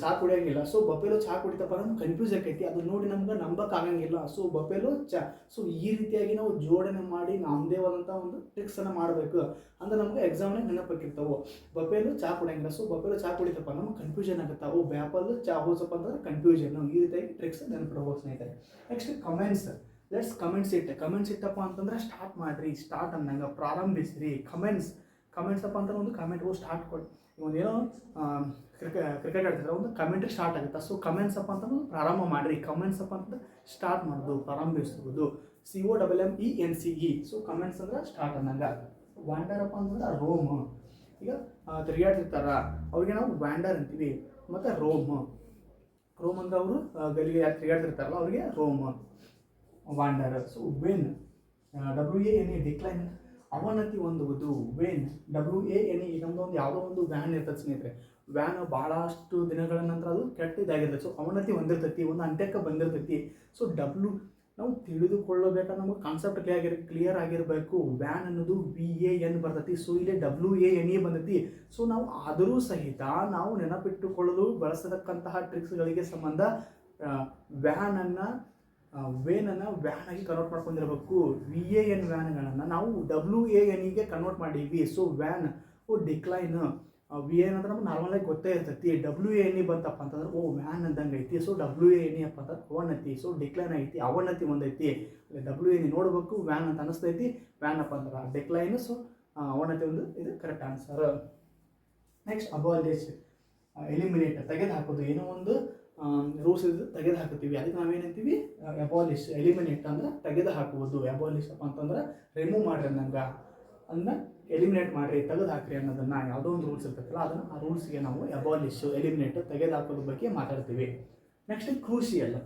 ಚಹಾ ಕುಡಿಯೋಂಗಿಲ್ಲ. ಸೊ ಬಫೆಲೋ ಚಹಾ ಕುಡಿತಪ್ಪ ಅಂದ್ರೆ ಕನ್ಫ್ಯೂಸ್ ಆಕೈತಿ, ಅದು ನೋಡಿ ನಮ್ಗೆ ನಂಬಕ್ಕಾಗಂಗಿಲ್ಲ. ಸೊ ಬಫೆಲೋ ಚಾ. ಸೊ ಈ ರೀತಿಯಾಗಿ ನಾವು ಜೋಡಣೆ ಮಾಡಿ ನಮ್ಮದೇ ಆದಂಥ ಒಂದು ಟ್ರಿಕ್ಸನ್ನು ಮಾಡಬೇಕು. ಅಂದ್ರೆ ನಮ್ಗೆ ಎಕ್ಸಾಮ್ನಾಗ ನೆನಪಾಕಿರ್ತಾವೆ. ಬಫೆಲೋ ಚಹಾ ಕುಡಿಯೋಂಗಿಲ್ಲ, ಸೊ ಬಫೆಲೋ ಚಹಾ ಕುಡಿತಪ್ಪ ನಮ್ಗೆ ಕನ್ಫ್ಯೂಷನ್ ಆಗುತ್ತೆ. ಬ್ಯಾಪಲ್ ಚಾಹೋಸಪ್ಪ ಅಂದ್ರೆ ಕನ್ಫ್ಯೂಷನ್. ಈ ರೀತಿಯಾಗಿ ಟ್ರಿಕ್ಸ್ ನೆನಪಿಡ್ಬೋದು ಸ್ನೇಹಿತರೆ. Next comments. ಲೆಟ್ಸ್ ಕಮೆಂಟ್ಸ್ ಇಟ್ಟಪ್ಪ ಅಂತಂದ್ರೆ ಸ್ಟಾರ್ಟ್ ಮಾಡಿರಿ, ಸ್ಟಾರ್ಟ್ ಅಂದಂಗೆ ಪ್ರಾರಂಭಿಸ್ರಿ. ಕಮೆಂಟ್ಸ್ ಅಪ್ಪ ಅಂತಂದ್ರೆ ಒಂದು ಕಮೆಂಟ್ ಸ್ಟಾರ್ಟ್ ಕೊಡಿ. ಒಂದೇನೋ ಕ್ರಿಕೆಟ್ ಆಡ್ತಿದ್ರೆ ಒಂದು ಕಮೆಂಟ್ರಿ ಸ್ಟಾರ್ಟ್ ಆಗುತ್ತೆ. ಸೊ ಕಮೆಂಟ್ಸ್ ಅಪ್ಪ ಅಂತಂದ್ರೆ ಪ್ರಾರಂಭ ಮಾಡಿರಿ. ಕಮೆಂಟ್ಸ್ ಅಪ್ಪ ಅಂತಂದ್ರೆ ಸ್ಟಾರ್ಟ್ ಮಾಡೋದು, ಪ್ರಾರಂಭಿಸುವುದು. COMMENCE. ಸೊ ಕಮೆಂಟ್ಸ್ ಅಂದ್ರೆ ಸ್ಟಾರ್ಟ್ ಅಂದಂಗೆ. ವ್ಯಾಂಡರ್ ಅಪ್ಪ ಅಂತಂದ್ರೆ ರೋಮ್. ಈಗ ತಿರುಗಾಡ್ತಿರ್ತಾರ ಅವ್ರಿಗೆ ನಾವು ವ್ಯಾಂಡರ್ ಅಂತೀವಿ. ಮತ್ತು ರೋಮ್ ಅಂದ್ರೆ ಅವರು ಗಲ್ಲಿಗೆ ಯಾರು ತಿರುಗಾಡ್ತಿರ್ತಾರಲ್ಲ ಅವ್ರಿಗೆ roam, wander. So wane, WANE decline, ಅವನತಿ ಹೊಂದುವುದು. Wane, WANE. ನಮ್ಮದು ಒಂದು ಯಾವುದೋ ಒಂದು ವ್ಯಾನ್ ಇರ್ತದೆ ಸ್ನೇಹಿತರೆ. ವ್ಯಾನ್ ಭಾಳಷ್ಟು ದಿನಗಳ ನಂತರ ಅದು ಕೆಟ್ಟದಾಗಿರ್ತದೆ. ಸೊ ಅವನತಿ ಹೊಂದಿರ್ತೈತಿ, ಒಂದು ಅಂತ್ಯಕ್ಕೆ ಬಂದಿರ್ತೈತಿ. ಸೊ ನಾವು ತಿಳಿದುಕೊಳ್ಳಬೇಕಾದ್ರೆ ನಮಗೆ ಕಾನ್ಸೆಪ್ಟ್ ಕ್ಲಿಯರ್ ಆಗಿರಬೇಕು. ವ್ಯಾನ್ ಅನ್ನೋದು VAN ಬರ್ತೈತಿ. ಸೊ ಇಲ್ಲಿ WANE ಬಂದೈತಿ. ಸೊ ನಾವು ಆದರೂ ಸಹಿತ ನಾವು ನೆನಪಿಟ್ಟುಕೊಳ್ಳಲು ಬಳಸತಕ್ಕಂತಹ ಟ್ರಿಕ್ಸ್ಗಳಿಗೆ ಸಂಬಂಧ ವೇನನ್ನು ವ್ಯಾನ್ ಆಗಿ ಕನ್ವರ್ಟ್ ಮಾಡ್ಕೊಂಡಿರಬೇಕು. VAN ವ್ಯಾನ್ಗಳನ್ನು ನಾವು WANEಗೆ ಕನ್ವರ್ಟ್ ಮಾಡೀವಿ. So van decline. VAN ಅಂದ್ರೆ ನಮ್ಗೆ ನಾರ್ಮಲಾಗಿ ಗೊತ್ತೇ ಇರ್ತೈತಿ. WANE ಬಂತಪ್ಪ ಅಂತಂದ್ರೆ ವ್ಯಾನ್ ಅಂದಂಗೆ ಐತಿ. ಸೊ WANE ಅಪ್ಪ ಅಂತಂದ್ರೆ ಅವನತಿ. ಸೊ ಡಿಕ್ಲೈನ್ ಐತಿ, ಅವನತಿ ಒಂದೈತಿ. WANE ನೋಡ್ಬೇಕು, ವ್ಯಾನ್ ಅಂತ ಅನಿಸ್ತೈತಿ. ವ್ಯಾನ್ ಅಪ್ಪ ಅಂದ್ರೆ ಡಿಕ್ಲೈನ್. ಸೊ ಅವನತಿ ಒಂದು, ಇದು correct answer. Next abolish, eliminate, ತೆಗೆದು ಹಾಕೋದು. ಏನೋ ಒಂದು ರೂಲ್ಸ್ ಇದು ತೆಗೆದು ಹಾಕುತ್ತೀವಿ. ಅದಕ್ಕೆ ನಾವೇನಂತೀವಿ ಅಬಾಲಿಷ್, ಎಲಿಮಿನೇಟ್ ಅಂದ್ರೆ ತೆಗೆದು ಹಾಕುವುದು. ಅಬಾಲಿಷ್ ಅಪ್ಪ ಅಂತಂದ್ರೆ ರಿಮೂವ್ ಮಾಡ್ರಿ ಅನ್ನಂಗೆ, ಅದನ್ನ ಎಲಿಮಿನೇಟ್ ಮಾಡಿರಿ, ತೆಗೆದು ಹಾಕ್ರಿ ಅನ್ನೋದನ್ನು ಯಾವುದೋ ಒಂದು ರೂಲ್ಸ್ ಇರ್ತೈತಲ್ಲ ಅದನ್ನು ಆ ರೂಲ್ಸ್ಗೆ ನಾವು ಅಬಾಲಿಷ್, ಎಲಿಮಿನೇಟ್, ತೆಗೆದು ಹಾಕೋದ್ರ ಬಗ್ಗೆ ಮಾತಾಡ್ತೀವಿ. Next crucial.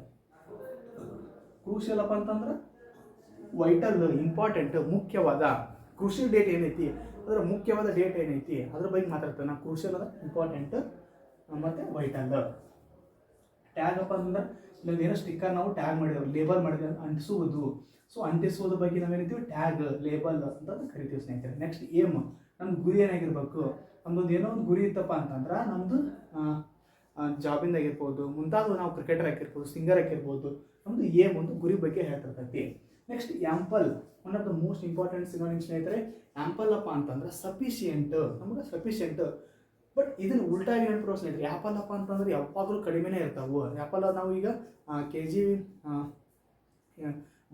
ಕ್ರೂಷಿಯಲ್ ಅಪ್ಪ ಅಂತಂದ್ರೆ ವೈಟಲ್, ಇಂಪಾರ್ಟೆಂಟ್, ಮುಖ್ಯವಾದ. ಕ್ರೂಷಿಯಲ್ ಡೇಟ್ ಏನೈತಿ, ಅದರ ಮುಖ್ಯವಾದ ಡೇಟ್ ಏನೈತಿ ಅದ್ರ ಬಗ್ಗೆ ಮಾತಾಡ್ತೇವೆ ನಾವು. ಕ್ರೂಷಿಯಲ್ ಅಂದ್ರೆ ಇಂಪಾರ್ಟೆಂಟ್ ಮತ್ತು ವೈಟಲ್. ಟ್ಯಾಗ್ ಅಪ್ಪ ಅಂತಂದ್ರೆ ಇಲ್ಲೊಂದು ಏನೋ ಸ್ಟಿಕ್ಕರ್ ನಾವು ಟ್ಯಾಗ್ ಮಾಡಿದ್ದೇವೆ, ಲೇಬಲ್ ಮಾಡಿದ್ದೇವೆ, ಅಂಟಿಸುವುದು. ಸೊ ಅಂಟಿಸುವುದ್ರ ಬಗ್ಗೆ ನಾವೇನಿದ್ದೀವಿ ಟ್ಯಾಗ್, ಲೇಬಲ್ ಅಂತ ಕರಿತೀವಿ ಸ್ನೇಹಿತರೆ. ನೆಕ್ಸ್ಟ್ ಏಮ್, ನಮ್ದು ಗುರಿ ಏನಾಗಿರ್ಬೇಕು, ನಮ್ದೊಂದು ಏನೋ ಒಂದು ಗುರಿ ಇತ್ತಪ್ಪ ಅಂತಂದ್ರೆ ನಮ್ಮದು ಜಾಬಿಂದ ಆಗಿರ್ಬೋದು, ಮುಂತಾದ ನಾವು ಕ್ರಿಕೆಟರ್ ಆಗಿರ್ಬೋದು, ಸಿಂಗರ್ ಆಗಿರ್ಬೋದು, ನಮ್ಮದು ಏಮ್ ಒಂದು ಗುರಿ ಬಗ್ಗೆ ಹೇಳ್ತಿರ್ತೈತಿ. Next ample, one of the most important synonym ಸ್ನೇಹಿತರೆ. ಆ್ಯಂಪಲ್ ಅಪ್ಪ ಅಂತಂದ್ರೆ ಸಫಿಷಿಯೆಂಟ್, ನಮ್ಗೆ ಸಫಿಷಿಯೆಂಟ್. ಬಟ್ ಇದನ್ನು ಉಲ್ಟಾಗಿ ನೆನಪಿರೋ ಸ್ನೇಹಿತರೆ, ಆ್ಯಪಲ್ ಅಪ್ಪ ಅಂತಂದ್ರೆ ಯಾವಾಗಲೂ ಕಡಿಮೆನೇ ಇರ್ತಾವೆ. ಆ್ಯಪಲ್ ನಾವು ಈಗ ಕೆಜಿ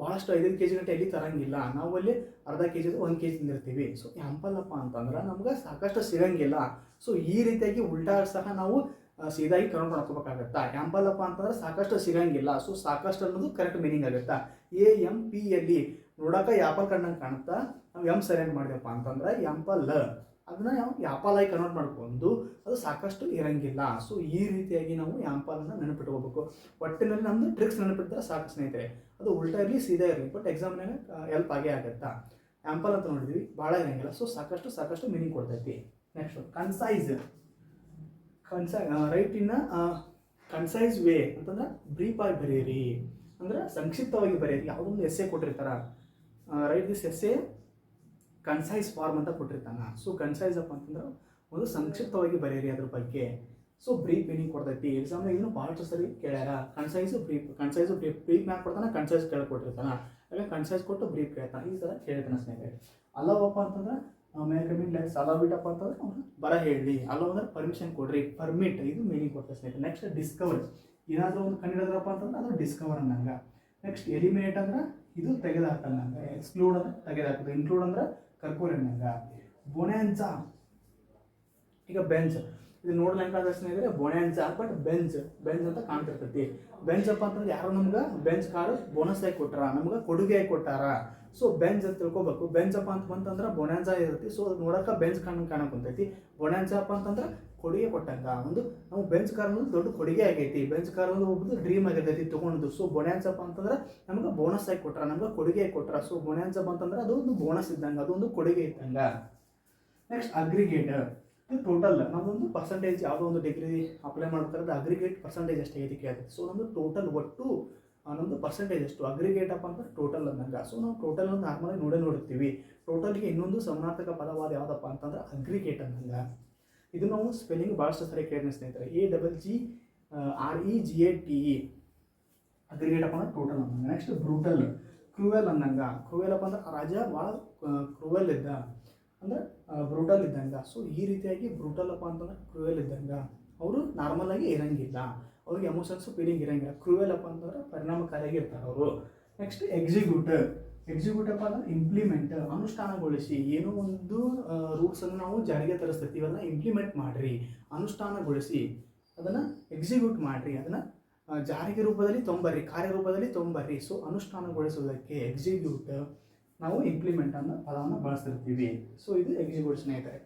ಭಾಳಷ್ಟು 5 ಕೆಜಿ ಗಂಟೆ ಎಲ್ಲಿ ತರಂಗಿಲ್ಲ, ನಾವು ಅಲ್ಲಿ ಅರ್ಧ ಕೆಜಿ 1 ಕೆಜಿ ತಿಂದಿರ್ತೀವಿ. ಸೊ ಆ್ಯಂಪಲ್ ಅಪ್ಪ ಅಂತಂದ್ರೆ ನಮ್ಗೆ ಸಾಕಷ್ಟು ಸಿಗಂಗಿಲ್ಲ. ಸೊ ಈ ರೀತಿಯಾಗಿ ಉಲ್ಟಾ ಸಹ ನಾವು ಸೀದಾಗಿ ಕನ್ವರ್ಟ್ ಮಾಡ್ಕೋಬೇಕಾಗತ್ತಾ. ಆ್ಯಂಪಲ್ ಅಪ್ಪ ಅಂತಂದ್ರೆ ಸಾಕಷ್ಟು ಸಿಗಂಗಿಲ್ಲ. ಸೊ ಸಾಕಷ್ಟು ಅನ್ನೋದು ಕರೆಕ್ಟ್ ಮೀನಿಂಗ್ ಆಗುತ್ತಾ. AMPLE ನೋಡೋಕೆ ಆ್ಯಪಲ್ ಕಂಡಂಗೆ ಕಾಣುತ್ತಾ, ನಾವು ಎಮ್ ಸೈಲೆಂಟ್ ಮಾಡಿದೆಪ್ಪ ಅಂತಂದ್ರೆ ಆ್ಯಂಪಲ್, ಅದನ್ನ ನಾವು ಆ್ಯಪಲ್ ಆಗಿ ಕನ್ವರ್ಟ್ ಮಾಡ್ಕೊಂಡು ಅದು ಸಾಕಷ್ಟು ಇರಂಗಿಲ್ಲ. ಸೊ ಈ ರೀತಿಯಾಗಿ ನಾವು ಆ್ಯಂಪಲನ್ನು ನೆನಪಿಟ್ಕೋಬೇಕು. ಒಟ್ಟಿನಲ್ಲಿ ನಮ್ಮದು ಟ್ರಿಕ್ಸ್ ನೆನಪಿಟ್ರೆ ಸಾಕು ಸ್ನೇಹಿತರೆ. ಅದು ಉಲ್ಟಾ ಇರಲಿ ಸೀದಾ ಇರಲಿ, ಬಟ್ ಎಕ್ಸಾಮ್ನಾಗ ಹೆಲ್ಪ್ ಆಗೇ ಆಗುತ್ತಾ. ಆ್ಯಂಪಲ್ ಅಂತ ನೋಡಿದ್ವಿ, ಭಾಳ ಇರಂಗಿಲ್ಲ. ಸೊ ಸಾಕಷ್ಟು ಮೀನಿಂಗ್ ಕೊಡ್ತೈತಿ. Next concise. Write in concise way ಅಂತಂದ್ರೆ ಬ್ರೀಫ್ ಆಗಿ ಬರೆಯಿರಿ, ಅಂದ್ರೆ ಸಂಕ್ಷಿಪ್ತವಾಗಿ ಬರೆಯಿರಿ. ಯಾವುದೊಂದು ಎಸ್ಸೆ ಕೊಟ್ಟಿರ್ತಾರ, write this essay concise form ಅಂತ ಕೊಟ್ಟಿರ್ತಾನೆ. ಸೊ ಕನ್ಸೈಸ್ ಅಪ್ಪ ಅಂತಂದ್ರೆ ಒಂದು ಸಂಕ್ಷಿಪ್ತವಾಗಿ ಬರೆಯಿರಿ ಅದ್ರ ಬಗ್ಗೆ. ಸೊ ಬ್ರೀಫ್ ಮೀನಿಂಗ್ ಕೊಡ್ತೈತಿ. ಎಕ್ಸಾಮ್ನಾಗ ಇನ್ನೂ ಭಾಳಷ್ಟು ಸರಿ ಕೇಳ್ಯಾರ ಕನ್ಸೈಸು ಬ್ರೀಫ್ ಮ್ಯಾಕ್ ಕೊಡ್ತಾನೆ, ಕನ್ಸೈಸ್ ಕೇಳ್ಕೊಟ್ಟಿರ್ತಾನೆ. ಹಾಗೆ ಕನ್ಸೈಸ್ ಕೊಟ್ಟು ಬ್ರೀಫ್ ಕೇಳ್ತಾನೆ, ಈ ಥರ ಕೇಳ್ತಾನೆ ಸ್ನೇಹಿತರೆ. ಅಲವಪ್ಪ ಅಂತಂದ್ರೆ ಲೆಟ್ಸ್ ಅಲವ್ ಇಟ್ ಅಪ್ಪ ಅಂತಂದ್ರೆ ಅವ್ರು ಬರ ಹೇಳಿ. ಅಲವ್ ಅಂದ್ರೆ ಪರ್ಮಿಷನ್ ಕೊಡ್ರಿ, ಪರ್ಮಿಟ್, ಇದು ಮೀನಿಂಗ್ ಕೊಡ್ತಾರೆ ಸ್ನೇಹಿತರೆ. ನೆಕ್ಸ್ಟ್ ಡಿಸ್ಕವರ್, ಏನಾದರೂ ಒಂದು ಕಂಡಿಡಿದ್ರಪ್ಪ ಅಂತಂದ್ರೆ ಅದು ಡಿಸ್ಕವರ್ ಅನ್ನಂಗೆ. ನೆಕ್ಸ್ಟ್ ಎಲಿಮಿನೇಟ್ ಅಂದ್ರೆ ಇದು ತೆಗೆದಾಕಂಗ, ಎಕ್ಸ್ಕ್ಲೂಡ್ ಅಂದ್ರೆ ತೆಗೆದಾಕೋದು, ಇನ್ಕ್ಲೂಡ್ ಅಂದ್ರೆ ಕರ್ಕೋರಿ ಅನ್ನಂಗ. ಬೊನೆನ್ಸಾ, ಈಗ ಬೆಂಚ್, ಇದು ನೋಡ್ಲಂಗಾದ್ರೆ ಸ್ನೇಹಿತರೆ ಬೊನೆನ್ಸಾ, ಬಟ್ ಬೆಂಚ್ ಅಂತ ಕಾಣ್ತಿರ್ತೈತಿ. ಬೆಂಚ್ ಅಪ್ಪ ಅಂತಂದ್ರೆ ಯಾರೋ ನಮ್ಗೆ ಬೆಂಚ್ ಕಾರು ಬೋನಸ್ ಆಗಿ ಕೊಟ್ಟಾರ, ನಮ್ಗೆ ಕೊಡುಗೆ ಆಗಿ ಕೊಟ್ಟಾರ. ಸೊ ಬೆಂಚ್ ಅಂತ ತಿಳ್ಕೊಬೇಕು. ಬೆಂಚ್ ಅಪ್ಪ ಅಂತ ಬಂತಂದ್ರೆ ಬೊನೆನ್ಸಾ ಇರ್ತೈತಿ. ಸೊ ನೋಡೋಕೆ ಬೆಂಚ್ ಕಾಣಕುಂತೈತಿ. ಬೊನೆನ್ಸಾ ಅಪ್ಪ ಅಂತಂದ್ರೆ ಕೊಡುಗೆ ಕೊಟ್ಟಂಗ, ಒಂದು ನಾವು ಬೆಂಚ್ ಕಾರ್ ಅನ್ನೋದು ದೊಡ್ಡ ಕೊಡುಗೆ ಆಗೈತಿ. ಬೆಂಚ್ ಕಾರ್ ಅನ್ನೋದು ಒಬ್ಬದು ಡ್ರೀಮ್ ಆಗಿರ್ತೈತಿ ತೊಗೊಂಡು. ಸೊ ಬೊನೆನ್ಸಾ ಅಪ್ಪ ಅಂತಂದ್ರೆ ನಮ್ಗೆ ಬೋನಸ್ ಆಗಿ ಕೊಟ್ಟಾರ, ನಮ್ಗೆ ಕೊಡುಗೆ ಆಗಿ ಕೊಟ್ಟಾರ. ಸೊ ಬೊನೆನ್ಸಾ ಅಂತಂದ್ರೆ ಅದು ಒಂದು ಬೋನಸ್ ಇದ್ದಂಗೆ, ಅದೊಂದು ಕೊಡುಗೆ ಇದ್ದಂಗ. ನೆಕ್ಸ್ಟ್ ಅಗ್ರಿಗೇಟ್, ಇದು ಟೋಟಲ್ ನಮ್ಮದೊಂದು ಪರ್ಸೆಂಟೇಜ್, ಯಾವುದೋ ಒಂದು ಡಿಗ್ರಿ ಅಪ್ಲೈ ಮಾಡ್ಬೇಕಾದ್ರೆ ಅಗ್ರಿಗೇಟ್ ಪರ್ಸೆಂಟೇಜ್ ಎಷ್ಟು ಐತಿ ಕೇಳ್ತೈತಿ. ಸೊ ನಮ್ಮದು ಟೋಟಲ್ ಒಟ್ಟು ನಮ್ಮದು ಪರ್ಸೆಂಟೇಜ್ ಎಷ್ಟು, ಅಗ್ರಿಗೇಟ್ ಅಪ್ಪ ಅಂದ್ರೆ ಟೋಟಲ್ ಅಂದಂಗೆ. ಸೊ ನಾವು ಟೋಟಲ್ ಒಂದು ನಾರ್ಮಲಾಗಿ ನೋಡಿರ್ತೀವಿ. ಟೋಟಲ್ಗೆ ಇನ್ನೊಂದು ಸಮಾನಾರ್ಥಕ ಪದವಾದ ಯಾವುದಪ್ಪ ಅಂತಂದ್ರೆ ಅಗ್ರಿಗೇಟ್ ಅಂದಂಗೆ. ಇದು ನಾವು ಸ್ಪೆಲ್ಲಿಂಗ್ ಭಾಳಷ್ಟು ಸರಿ ಕೇಳಿದ್ವಿ ಸ್ನೇಹಿತರೆ. AGGREGATE, ಅಗ್ರಿಗೇಟ್ ಅಪ್ಪ ಅಂದ್ರೆ ಟೋಟಲ್ ಅಂದಂಗೆ. ನೆಕ್ಸ್ಟ್ ಬ್ರೂಟಲ್, ಕ್ರೂವೆಲ್ ಅಂದಂಗೆ. ಕ್ರೂವೆಲ್ ಅಪ್ಪ ಅಂದ್ರೆ ರಾಜ ಭಾಳ ಕ್ರೂವೆಲ್ ಇದ್ದ, ಅಂದ್ರೆ ಬ್ರೂಟಲ್ ಇದ್ದಂಗೆ. ಸೊ ಈ ರೀತಿಯಾಗಿ ಬ್ರೂಟಲ್ ಅಪ್ಪ ಅಂತಂದ್ರೆ ಕ್ರೂವೆಲ್ ಇದ್ದಂಗೆ. ಅವರು ನಾರ್ಮಲಾಗಿ ಇರಂಗಿಲ್ಲ, ಅವ್ರಿಗೆ ಎಮೋಷನ್ಸು ಫೀಲಿಂಗ್ ಇರಂಗಿಲ್ಲ. ಕ್ರೂವೆಲ್ ಅಪ್ಪ ಅಂತಂದ್ರೆ ಪರಿಣಾಮಕಾರಿಯಾಗಿ ಇರ್ತಾರೆ ಅವರು. ನೆಕ್ಸ್ಟ್ ಎಕ್ಸಿಕ್ಯೂಟ್ ಅಪ್ಪ ಅಂದ್ರೆ ಇಂಪ್ಲಿಮೆಂಟ್, ಅನುಷ್ಠಾನಗೊಳಿಸಿ. ಏನೋ ಒಂದು ರೂಲ್ಸನ್ನು ನಾವು ಜಾರಿಗೆ ತರಿಸ್ತೀವಿ, ಇವೆಲ್ಲ ಇಂಪ್ಲಿಮೆಂಟ್ ಮಾಡಿರಿ, ಅನುಷ್ಠಾನಗೊಳಿಸಿ, ಅದನ್ನು ಎಕ್ಸಿಕ್ಯೂಟ್ ಮಾಡಿರಿ, ಅದನ್ನು ಜಾರಿಗೆ ರೂಪದಲ್ಲಿ ತೊಂಬರ್ರಿ, ಕಾರ್ಯರೂಪದಲ್ಲಿ ತೊಂಬರ್ರಿ. ಸೊ ಅನುಷ್ಠಾನಗೊಳಿಸೋದಕ್ಕೆ ಎಕ್ಸಿಕ್ಯೂಟ್, ನಾವು ಇಂಪ್ಲಿಮೆಂಟ್ ಅನ್ನೋ ಪದವನ್ನು ಬಳಸ್ತಿರ್ತೀವಿ. ಸೊ ಇದು ಎಕ್ಸಿಕ್ಯೂಟ್ ಸ್ನೇಹಿತರೆ.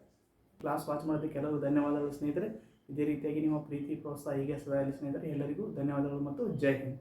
ಕ್ಲಾಸ್ ವಾಚ್ ಮಾಡೋದಕ್ಕೆ ಎಲ್ಲರಿಗೂ ಧನ್ಯವಾದಗಳು ಸ್ನೇಹಿತರೆ. ಇದೇ ರೀತಿಯಾಗಿ ನಿಮ್ಮ ಪ್ರೀತಿ ಪ್ರೋತ್ಸಾಹ ಹೀಗೆ ಸದಾಗಲಿ ಸ್ನೇಹಿತರೆ. ಎಲ್ಲರಿಗೂ ಧನ್ಯವಾದಗಳು ಮತ್ತು ಜೈ ಹಿಂದ್.